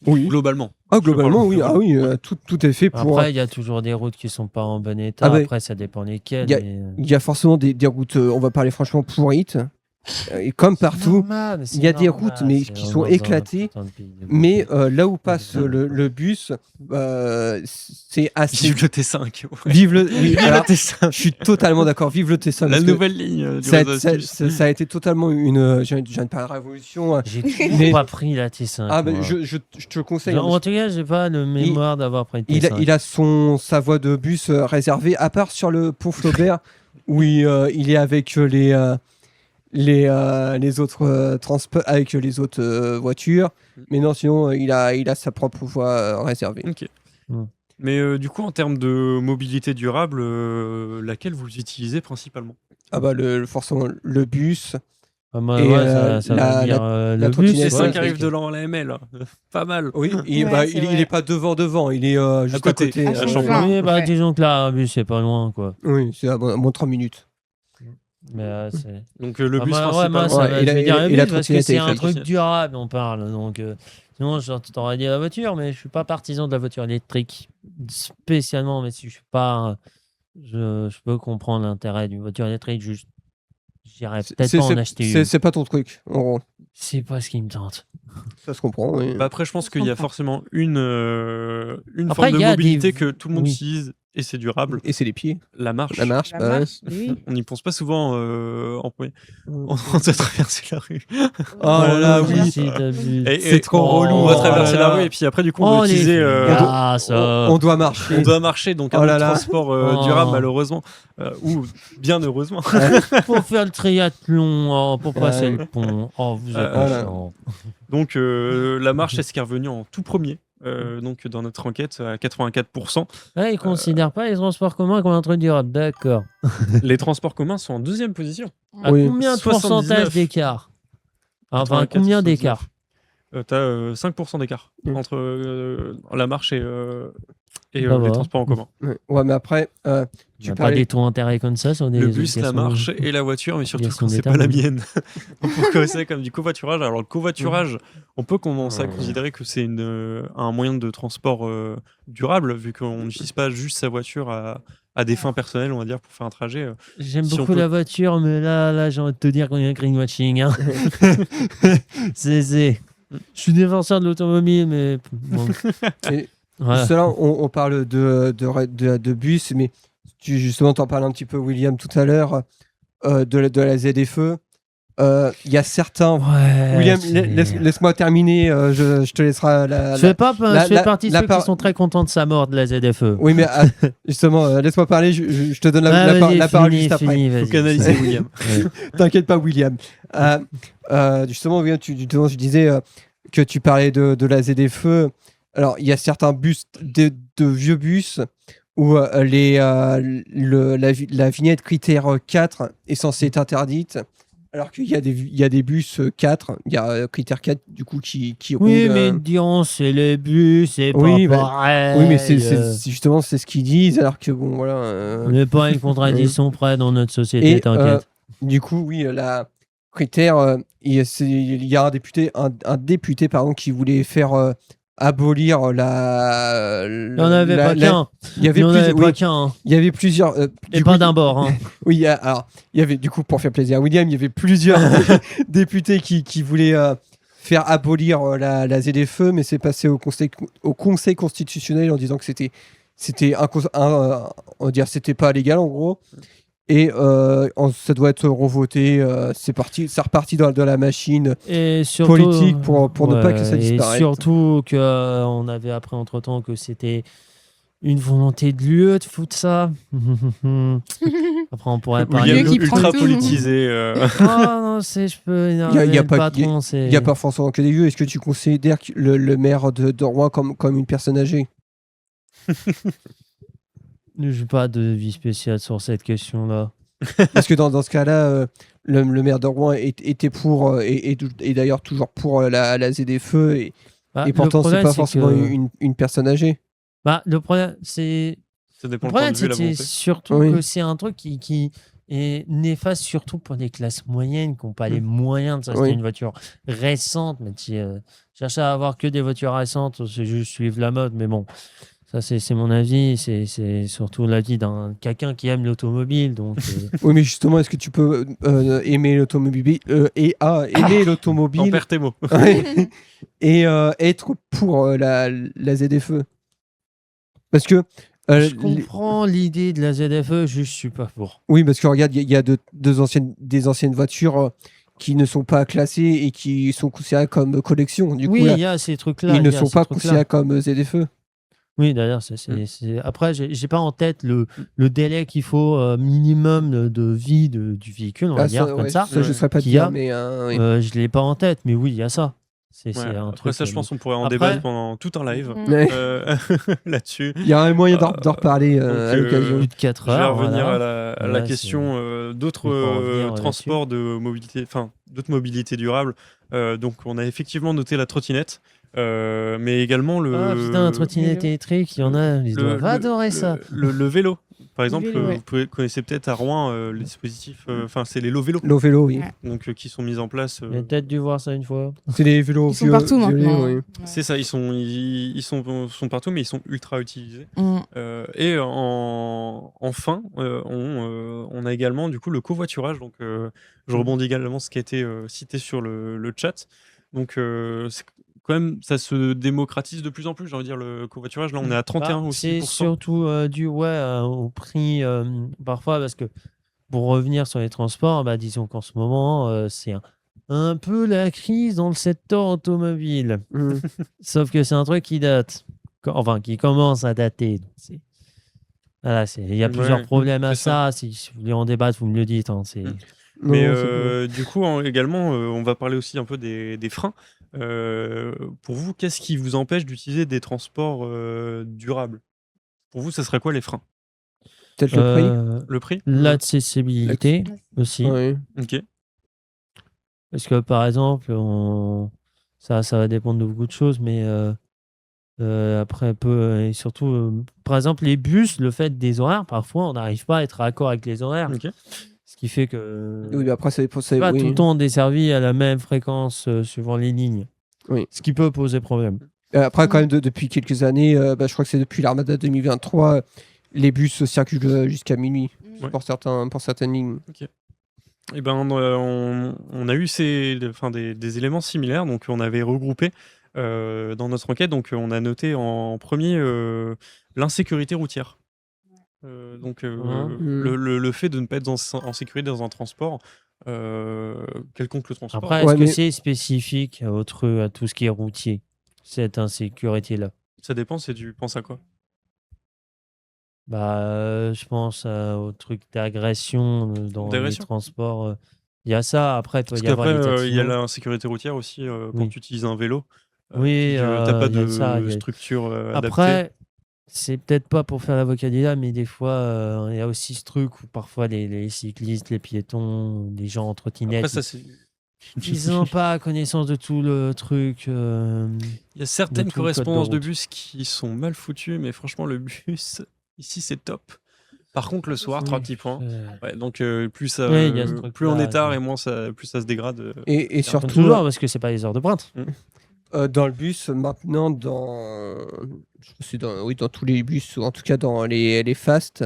Oui. globalement? Ah, globalement, oui. Globalement. Ah oui, tout est fait pour. Après, il y a toujours des routes qui sont pas en bon état. Ah bah, Après, ça dépend lesquelles. y a- mais, Il y a forcément des routes, on va parler franchement pourrites, et comme partout. Il y a des routes, mais qui sont éclatées. Mais là où passe le bus, c'est assez. Vive le T5. ouais. Vive le. Oui, Vive alors, le T5. je suis totalement d'accord. Vive le T5. La parce que nouvelle ligne du ça, réseau Asus. ça a été totalement une. Je viens de parler de révolution. J'ai toujours Mais- pas pris la T5. Ah, ben, moi. je te le conseille. En tout cas, j'ai pas le mémoire d'avoir pris le T5. Il a sa voie de bus réservée, à part sur le pont Flaubert, où il est avec les autres transports, avec les autres voitures. Mais non, sinon, il a sa propre voie réservée. Ok. Hmm. Mais du coup, en termes de mobilité durable, laquelle vous utilisez principalement? Ah bah forcément le bus. Ah, moi, Et, ouais, ça la- veut dire le la bus. trottinette, Les ouais, 5 arrivent de la ML. Pas mal. Oui, Ouais, il c'est vrai. est pas devant, il est juste à côté. côté. Ah, à c'est Champlain. plein. Oui, bah, Ouais. disons que là, un bus, c'est pas loin, quoi. Oui, c'est à moins 30 minutes. Mais c'est... Donc le Ah, bus moi, principalement. ça Ouais, va, et je vais dire le la bus parce que trottinette c'est un électrique. truc durable, on parle. Donc, sinon, je t'aurais dit la voiture, mais je suis pas partisan de la voiture électrique. Spécialement, mais si je suis pas... Je peux comprendre l'intérêt d'une voiture électrique, juste... J'irais peut-être pas en acheter une. C'est pas ton truc. En gros. C'est pas ce qui me tente. Ça se comprend. Oui. Bah après, je pense qu'il y a forcément une Après, forme de il y a mobilité des- que tout le monde oui. utilise et c'est durable. Et c'est les pieds. La marche. La marche. La bah ouais. marche, oui. On n'y pense pas souvent en premier. On doit traverser la rue. Oh là là, oui. C'est trop relou. On va Oh traverser là la là. rue et puis après, du coup, on doit Oh, les utiliser. fiasses. On doit marcher. On doit marcher, donc un Oh mode là de là. transport Oh. durable, malheureusement. Ou bien heureusement. Pour faire le triathlon, pour passer Ouais. le pont. Oh, vous êtes Voilà. méchants. Donc la marche, c'est ce qui est revenu en tout premier. Donc dans notre enquête, à 84%. Ouais, ils considèrent pas les transports communs comme un truc durable. D'accord. Les transports communs sont en deuxième position. À Oui. combien de 79. pourcentage d'écart? Enfin, 84, combien 79. d'écart? T'as 5% d'écart Mm. entre la marche et Ça les va. transports en commun. Ouais, mais après, On tu n'a pas parlais. des taux d'intérêt comme ça sur des Le bus, la obligations- marche et la voiture, mais surtout obligations quand c'est d'État, pas la oui. mienne. Pourquoi c'est comme du covoiturage? Alors le covoiturage, on peut commencer à considérer que c'est un moyen de transport durable, vu qu'on n'utilise pas juste sa voiture à des fins personnelles, on va dire, pour faire un trajet. J'aime Si on beaucoup peut- la voiture, mais là, j'ai envie de te dire qu'on y a un greenwashing. Hein. c'est... Je suis défenseur de l'automobile, mais bon. Et Voilà. Cela, on parle de bus, mais justement, tu en parles un petit peu, William, tout à l'heure, de la ZFE. Il y a certains. Ouais, William, c'est- laisse-moi terminer, je te laisserai Je fais partie de la ceux par- qui sont très contents de sa mort de la ZFE. Oui, mais justement, laisse-moi parler, je te donne Ouais, la vas-y, parole finis, juste après. finis, Faut vas-y. canaliser William. Ouais. T'inquiète pas, William. Justement, William, tu disais que tu parlais de la ZFE. Alors, il y a certains bus, de vieux bus, où la vignette critère 4 est censée être interdite. Alors qu'il y a des bus 4, il y a critère 4 du coup qui Oui, roulent. mais ils diront c'est les bus, c'est Oui, pas bah, pareil. Oui, mais justement c'est ce qu'ils disent, alors que bon voilà. On n'est pas à une contradiction près dans notre société, Et t'inquiète. du coup, oui, la critère, il y a un député pardon, qui voulait faire abolir la. Il n'y en avait pas qu'un. Il y Il avait n'y en avait oui, pas qu'un. hein. il y avait plusieurs. Et du pas coup, d'un bord. Hein. Oui, alors, il y avait, du coup, pour faire plaisir à William, il y avait plusieurs députés qui voulaient faire abolir la ZFE, mais c'est passé au conseil constitutionnel en disant que c'était on va dire, c'était pas légal en gros. Et ça doit être revoté. C'est reparti dans la machine Et surtout, politique pour ne pas que ça Et disparaisse. surtout qu'on avait appris entre-temps que c'était une volonté de l'UE de foutre ça. Après, on pourrait parler... William qui prend ultra tout. politisé. Ah non, je peux... Il y a le pas- patron, c'est... Il n'y a pas forcément que des vieux. Est-ce que tu considères le maire de Rouen comme une personne âgée? Je n'ai pas de vie spéciale sur cette question-là. Parce que dans ce cas-là, le maire de Rouen était pour, et d'ailleurs toujours pour la ZFE, et Bah, pourtant, le c'est problème, pas c'est forcément que- une personne âgée. Bah, le problème, c'est... Ça dépend Le le point problème, de vue et la c'est volonté. surtout Oui. que c'est un truc qui est néfaste, surtout pour les classes moyennes qui n'ont pas les moyens de s'acheter Oui. une voiture récente. Mais qui chercher à avoir que des voitures récentes, c'est juste suivre la mode. Mais bon, ça, c'est mon avis. C'est surtout l'avis d'un quelqu'un qui aime l'automobile. Donc, Oui, mais justement, est-ce que tu peux aimer l'automobile aimer l'automobile T'en perds tes mots. Ouais. Et être pour la ZFE? Parce que je comprends l'idée de la ZFE, juste je suis pas pour. oui, parce que regarde, il y a des anciennes voitures qui ne sont pas classées et qui sont considérées comme collection. Du Oui, coup, là, il y a ces trucs-là. ils ne il y a sont ces pas trucs-là. considérés comme ZFE. Oui, d'ailleurs, après, j'ai pas en tête le délai qu'il faut minimum de vie du véhicule, on va dire, comme ouais, ça. je ne saurais pas qu'il y a. dire, mais oui. Je l'ai pas en tête, mais oui, il y a ça. C'est Ouais, un après truc. ça, je pense qu'on pourrait en Après- débattre pendant tout un live Ouais. là-dessus. Il y a un moyen d'en reparler à l'occasion. plus de 4 Je vais heures. revenir voilà. à la Ouais, question d'autres il faut revenir transports de mobilité, enfin d'autres mobilités durables. Donc on a effectivement noté la trottinette, mais également le. Ah putain, la trottinette électrique, il y en a, ils le- doivent le- adorer le- ça. Le vélo, par exemple, vélo, ouais. vous connaissez peut-être à Rouen le dispositif, enfin c'est les lots vélos, L'eau vélo, oui. Ouais. donc qui sont mis en place. J'ai peut-être dû voir ça une fois. C'est les vélos Ils sont partout violets, maintenant. oui. C'est ça, ils sont partout, mais ils sont ultra utilisés. Mm. Et enfin, on a également du coup le covoiturage. Donc, je rebondis également sur ce qui a été cité sur le chat. Donc, c'est quand même, ça se démocratise de plus en plus. J'ai envie de dire le covoiturage. Là, on est à 31 Bah, aussi. c'est surtout dû au prix parfois parce que pour revenir sur les transports, bah, disons qu'en ce moment, c'est un peu la crise dans le secteur automobile. Mm. Sauf que c'est un truc qui date, enfin qui commence à dater. Donc voilà, il y a plusieurs Ouais, problèmes à c'est ça. ça. Si vous voulez en débattre, vous me le dites. Hein, Mm. Non, Mais c'est du coup, également, on va parler aussi un peu des freins. Pour vous, qu'est-ce qui vous empêche d'utiliser des transports durables? Pour vous, ce serait quoi les freins? peut-être le prix. Le prix? L'accessibilité aussi. Ouais. Ok. Parce que par exemple, ça va dépendre de beaucoup de choses, mais après, et surtout, par exemple, les bus, le fait des horaires, parfois, on n'arrive pas à être raccord avec les horaires. Ok. Ce qui fait que Oui, mais après, ça dépend. c'est pas tout le temps desservi à la même fréquence suivant les lignes. Oui. Ce qui peut poser problème. Après, quand même, depuis quelques années, je crois que c'est depuis l'Armada 2023, les bus circulent jusqu'à minuit Ouais. pour certaines lignes. Eh ben, on a eu des éléments similaires, donc on avait regroupé dans notre enquête, donc on a noté en premier l'insécurité routière. Le fait de ne pas être en sécurité dans un transport, quelconque le transport. Après, est-ce Ouais, que mais- c'est spécifique à tout ce qui est routier, cette insécurité-là? Ça dépend, tu penses à quoi? Je pense au truc d'agression dans les D'agression transports. Il y a ça. Après, il peut Parce y avoir qu'après, les il y a taxis. l'insécurité routière aussi quand Oui. tu utilises un vélo. Oui, T'as pas il y a de ça, il y a- structure adaptée. Après, c'est peut-être pas pour faire l'avocat du diable, mais des fois, il y a aussi ce truc où parfois les cyclistes, les piétons, les gens en Après, trottinette, ça, c'est. ils n'ont pas connaissance de tout le truc. Il y a certaines de tout le code de correspondances de route. bus qui sont mal foutues, mais franchement, le bus, ici, c'est top. Par contre, le soir, 3 petits points. Ouais, donc, plus Oui, il y a ce truc-là, on est tard ouais. et plus ça se dégrade. Et Comme surtout, Toujours, parce que c'est pas les heures de pointe. dans le bus, maintenant, je crois que c'est dans tous les bus, ou en tout cas dans les Fast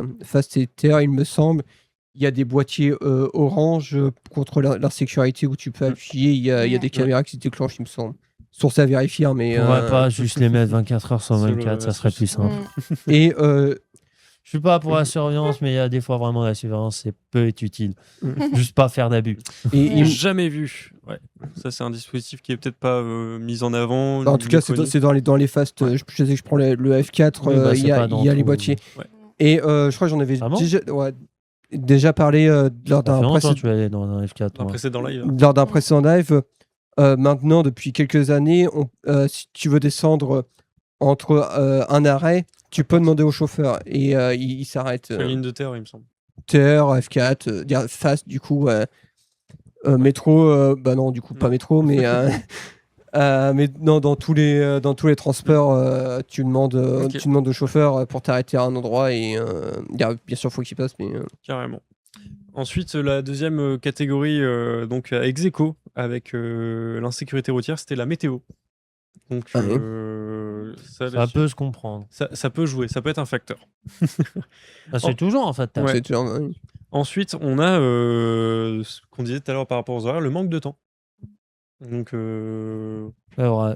et TER, il me semble, il y a des boîtiers orange contre l'insécurité où tu peux appuyer. Il y a des caméras qui se déclenchent, il me semble. Source à vérifier, hein, mais. On pourrait pas juste les mettre 24 heures sur Sur le- 24, ça serait plus simple. Et Je suis pas pour la surveillance, mais il y a des fois vraiment la surveillance, c'est peut être utile. Juste pas faire d'abus. il- Jamais vu. Ouais. Ça, c'est un dispositif qui est peut-être pas mis en avant. en tout cas, c'est dans les Fast. Ouais. Je sais que je prends le F4, Oui, il c'est y a, pas dans il y a les tout. boîtiers. Ouais. Et je crois que j'en avais Vraiment déjà parlé lors Ça fait d'un longtemps que tu es allé dans un F4. Un moi. précédent live. lors d'un précédent live. Maintenant, depuis quelques années, si tu veux descendre entre un arrêt, tu peux demander au chauffeur et il s'arrête. Sur une ligne de terre, il me semble. TER, F4, Fast, du coup, métro, non, du coup, pas Non. métro, mais, mais non, dans tous les transports, tu demandes au chauffeur pour t'arrêter à un endroit et bien sûr, il faut qu'il passe, mais. Carrément. Ensuite, la deuxième catégorie, donc ex aequo avec l'insécurité routière, c'était la météo. Donc, Ah oui. ça, Ça là-dessus, peut se comprendre. ça peut jouer, ça peut être un facteur. C'est toujours en fait. Ouais. C'est toujours- oui. Ensuite, on a ce qu'on disait tout à l'heure par rapport aux horaires, le manque de temps. Donc, Ouais, ouais.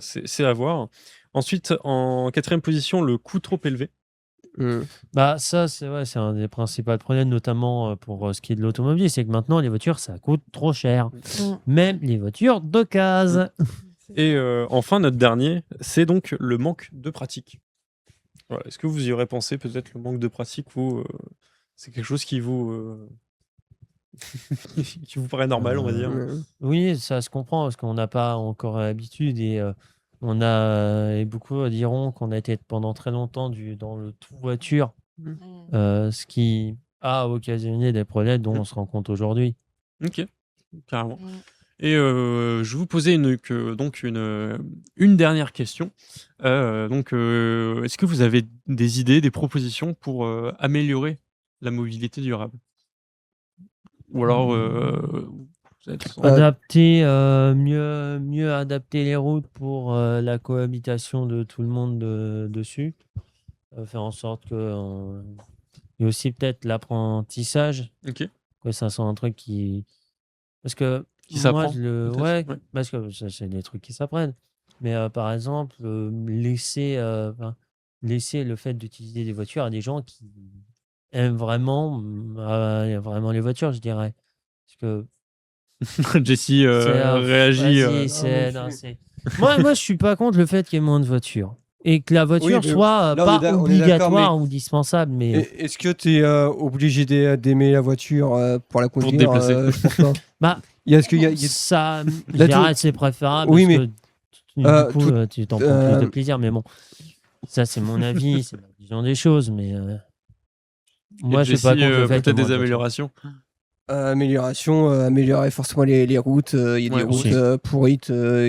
c'est à voir. Ensuite, en quatrième position, le coût trop élevé. Ça, c'est un des principaux problèmes, notamment pour ce qui est de l'automobile, c'est que maintenant, les voitures, ça coûte trop cher. Même les voitures d'occasion. Et enfin, notre dernier, c'est donc le manque de pratique. Voilà. Est-ce que vous y aurez pensé, peut-être, le manque de pratique, ou c'est quelque chose qui vous, qui vous paraît normal, on va dire? Oui, ça se comprend parce qu'on n'a pas encore l'habitude et beaucoup diront qu'on a été pendant très longtemps dans le tout voiture, ce qui a occasionné des problèmes dont on se rend compte aujourd'hui. Ok, carrément. Et je vais vous poser donc une dernière question. Est-ce que vous avez des idées, des propositions pour améliorer la mobilité durable? Ou alors, vous êtes- Adapter, mieux adapter les routes pour la cohabitation de tout le monde dessus. Faire en sorte que. Et aussi peut-être l'apprentissage, Ok. que ça soit un truc qui. Parce que Qui moi, s'apprend, ouais, peut-être? Ouais. parce que ça, c'est des trucs qui s'apprennent. Mais par exemple, laisser le fait d'utiliser des voitures à des gens qui aiment vraiment les voitures, je dirais. Parce que Jessie réagit. Moi, je suis pas contre le fait qu'il y ait moins de voitures. Et que la voiture mais soit là, on pas est d'accord, obligatoire ou dispensable. Mais Est-ce que tu es obligé d'aimer la voiture pour la conduire? te déplacer. Je pense pas. Bah, ça, je Là, dirais que c'est préférable. Oui, parce mais, que, du coup, tu t'en prends plus de plaisir. Mais bon, ça, c'est mon avis, c'est ma vision des choses. Mais moi, je suis pas Jessie, contre le fait qu'il y ait peut-être moins des de voitures. améliorations. Amélioration, améliorer forcément les routes. Il y a Ouais, des routes aussi. pourrites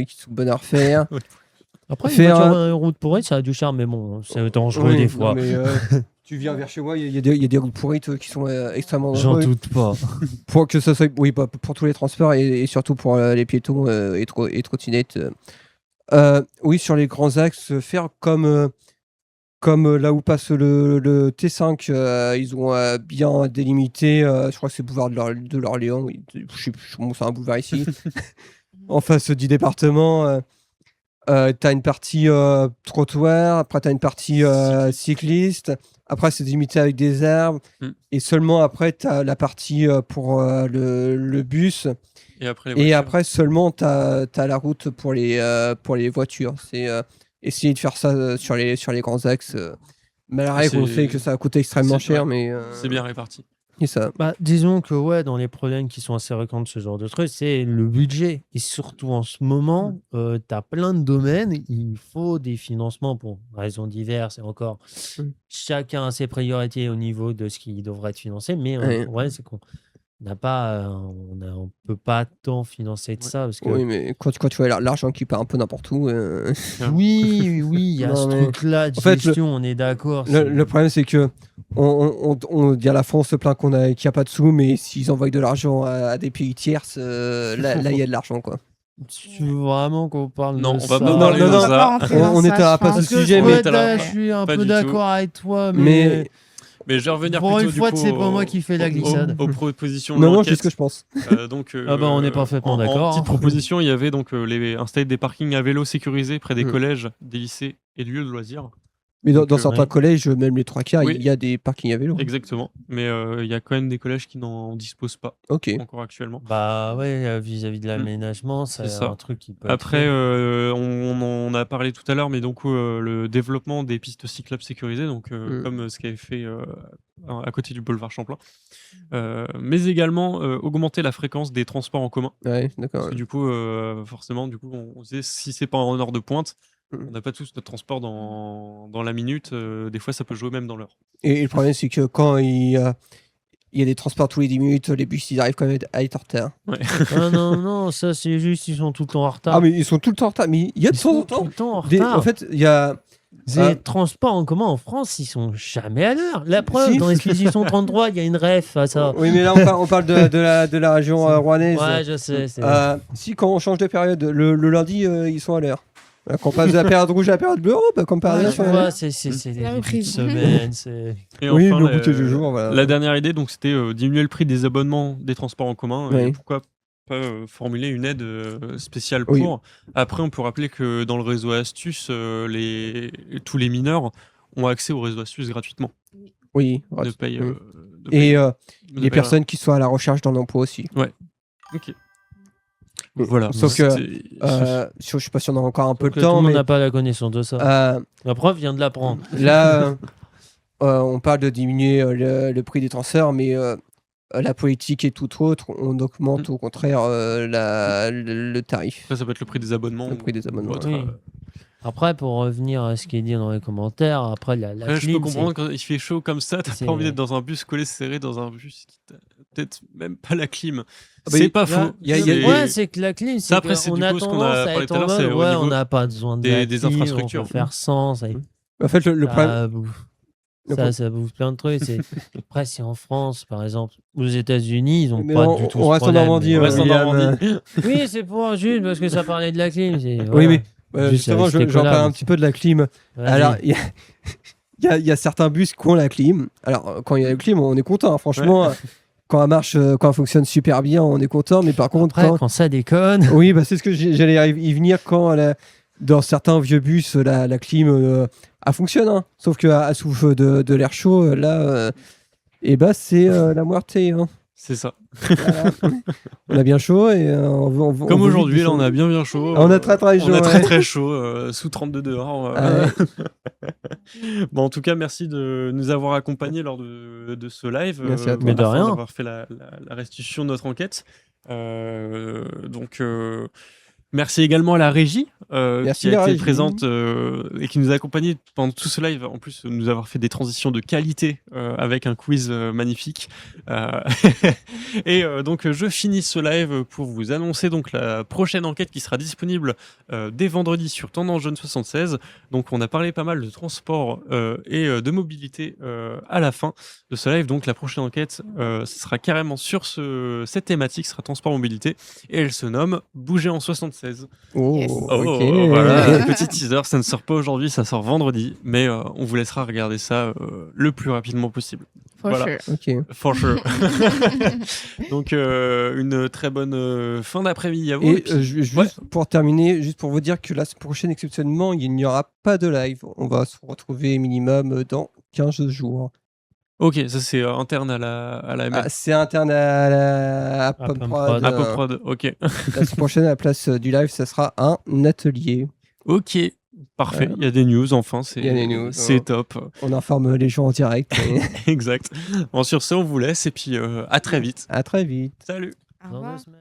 qui sont bonnes à refaire. Après, une Faire voiture un- une route pourrie, ça a du charme, mais bon, c'est dangereux Oui, des non, fois. mais, tu viens vers chez moi, il y a des routes pourrites qui sont extrêmement J'en dangereuses. doute pas. Pour que ça soit, oui, bah, pour tous les transports et surtout pour les piétons et trottinettes. Oui, sur les grands axes, faire comme là où passe le T5, ils ont bien délimité, je crois que c'est boulevard de l'Orléans, oui, je sais plus, bon, c'est un boulevard ici, en face du département. Tu as une partie trottoir, après tu as une partie cycliste, après c'est délimité avec des arbres, Mm. et seulement après tu as la partie pour le bus, Et après les et voitures. après seulement tu as la route pour les voitures. C'est essayer de faire ça sur les grands axes. Mais la règle, on C'est- sait que ça va coûter extrêmement c'est- cher, ouais, mais C'est bien réparti. et ça. Bah, disons que ouais, dans les problèmes qui sont assez récurrents de ce genre de truc, c'est le budget. Et surtout en ce moment, tu as plein de domaines, il faut des financements pour raisons diverses et encore. Mm. Chacun a ses priorités au niveau de ce qui devrait être financé, mais Ouais. ouais, c'est qu'on n'a pas, on peut pas tant financer de Ouais. ça parce que Oui, mais quand tu vois l'argent qui part un peu n'importe où. oui, il y a Non, ce mais truc-là de en fait, le- gestion, on est d'accord. Le problème, c'est que on dit à la France se plaint qu'il n'y a pas de sous, mais s'ils envoient de l'argent à des pays tierces, là, il y a de l'argent, quoi. Tu veux vraiment qu'on parle Non, de on ça va pas Non, parler non, de non, ça. On n'étaiera pas ce Parce que sujet, pour mais, être là, je suis un Pas peu du d'accord avec toi, mais Mais je vais revenir pour plutôt une fois, du coup, c'est pas moi qui fais la glissade. aux propositions de non, je dis l'enquête. ce que je pense. Donc, Ah bah, on est parfaitement en d'accord, petite hein. proposition, il y avait donc installer des parkings à vélo sécurisés près des Mm. collèges, des lycées et lieux de loisirs. Mais Donc, dans certains ouais. collèges, même les 3 quarts, Oui. il y a des parkings à vélo. Exactement. Mais il y a quand même des collèges qui n'en disposent pas Ok. encore actuellement. Bah ouais, vis-à-vis de l'aménagement, c'est C'est ça. un truc qui peut Après, être fait. on en a parlé tout à l'heure, mais donc le développement des pistes cyclables sécurisées, donc comme ce qu'avait fait à côté du boulevard Champlain, mais également augmenter la fréquence des transports en commun. Ouais, d'accord. Parce que du coup, forcément, du coup, on sait si c'est pas en heure de pointe, on n'a pas tous notre transport dans la minute. Des fois, ça peut jouer même dans l'heure. Et le problème, c'est que quand il y a des transports tous les 10 minutes, les bus, ils arrivent quand même à être en retard. Ah non, ça c'est juste, ils sont tout le temps en retard. Ah, mais ils sont tout le temps en retard. Mais il y a de Ils temps sont en tout temps. le temps en retard. En fait, il y a. Les transports en commun en France, ils sont jamais à l'heure. La preuve, Si. dans l'exposition 33, il y a une ref à ça. Oui, mais là, on parle de la région rouennaise. Ouais, je sais. Si, quand on change de période, le lundi, ils sont à l'heure. Quand on passe de la période rouge à la période bleue, comme par Ouais, hasard, tu ils sont à vois, l'heure. c'est La des reprise. semaines, c'est... Et Oui, enfin, le bouquet du jour, voilà. la dernière idée, donc, c'était diminuer le prix des abonnements des transports en commun. Oui. Et pourquoi pas formuler une aide spéciale Oui. pour. Après, on peut rappeler que dans le réseau Astuce, tous les mineurs ont accès au réseau Astuce gratuitement. Oui. Ne payent, oui. ne Et payent- ne les payent personnes qui sont à la recherche d'un emploi aussi. rien. Ok. Voilà. Sauf que, c'était- je sais pas si on a encore un peu Que le tout temps, le monde mais n'a pas la connaissance de ça. La preuve vient de l'apprendre. là, on parle de diminuer le prix des transferts, mais la politique et tout autre, on augmente au contraire le tarif. Après, ça peut être le prix des abonnements. Le prix des ou abonnements, autre, oui. Après, pour revenir à ce qui est dit dans les commentaires, après la Après, je clim, peux comprendre quand il fait chaud comme ça, t'as c'est- pas envie d'être dans un bus collé serré dans un bus qui t'a peut-être même pas la clim. bah, C'est il- pas Là, faux. ouais, c'est que la clim, c'est après, c'est qu'on du a coup ce qu'on tendance a à parlé être tout à en l'heure, mode, c'est au ouais, niveau on n'a pas besoin de des la clim, infrastructures. on peut faire sans. Ça, En fait, le problème. ça bouffe. Ça bouffe plein de trucs. Après, c'est en France, par exemple. Aux États-Unis, ils n'ont Mais pas on- du tout on ce reste en problème. Normandie, mais- On reste en William, Normandie. Oui, c'est pour juste parce que ça parlait de la clim. Oui, voilà. mais Juste justement, avec ces j'en parle collabs. un petit peu de la clim. Vas-y. Alors, il y a certains bus qui ont la clim. Alors, quand il y a la clim, on est content, hein, franchement. Quand elle marche, quand elle fonctionne super bien, on est content. Mais par contre, Après, quand ça déconne. Oui, bah, c'est ce que j'allais y venir quand dans certains vieux bus, la clim, elle fonctionne. Hein. Sauf qu'elle souffle de l'air chaud, là, et bah, c'est la muerte. Hein. C'est ça. Voilà. On a bien chaud et Comme aujourd'hui, là, on a bien chaud. On a très très chaud. On a très ouais. très chaud, sous 32 dehors. Ah ouais. Bon, en tout cas, merci de nous avoir accompagnés lors de ce live. Merci à toi. Mais de afin rien. d'avoir fait la restitution de notre enquête. Donc, Merci également à la régie Merci qui a la été régie. présente et qui nous a accompagnés pendant tout ce live. En plus, nous avoir fait des transitions de qualité avec un quiz magnifique. Euh, et donc, je finis ce live pour vous annoncer donc la prochaine enquête qui sera disponible dès vendredi sur Tendance Jeune 76. Donc, on a parlé pas mal de transport et de mobilité à la fin de ce live. Donc, la prochaine enquête, ce sera carrément sur cette thématique, ce sera transport mobilité, et elle se nomme Bouger en 76. Oh, Yes. Oh, ok. voilà, petit teaser, ça ne sort pas aujourd'hui, ça sort vendredi, mais on vous laissera regarder ça le plus rapidement possible. For Voilà. sure. Ok. For sure. Donc, une très bonne fin d'après-midi à vous. Et et puis- juste Ouais. pour terminer, juste pour vous dire que la semaine prochaine, exceptionnellement, il n'y aura pas de live. On va se retrouver minimum dans 15 jours. Ok, ça c'est interne à la ML. Ah, c'est interne à Pump Pump Prod. Prod. À Pop Prod, ok. La semaine prochaine, à la place du live, ça sera un atelier. Ok, parfait. Il y a des news, enfin, Il y a des news, c'est hein. top. On informe les gens en direct. Et Exact. Bon, sur ce, on vous laisse et puis à très vite. à très vite. Salut. Au Dans revoir. 2 semaines.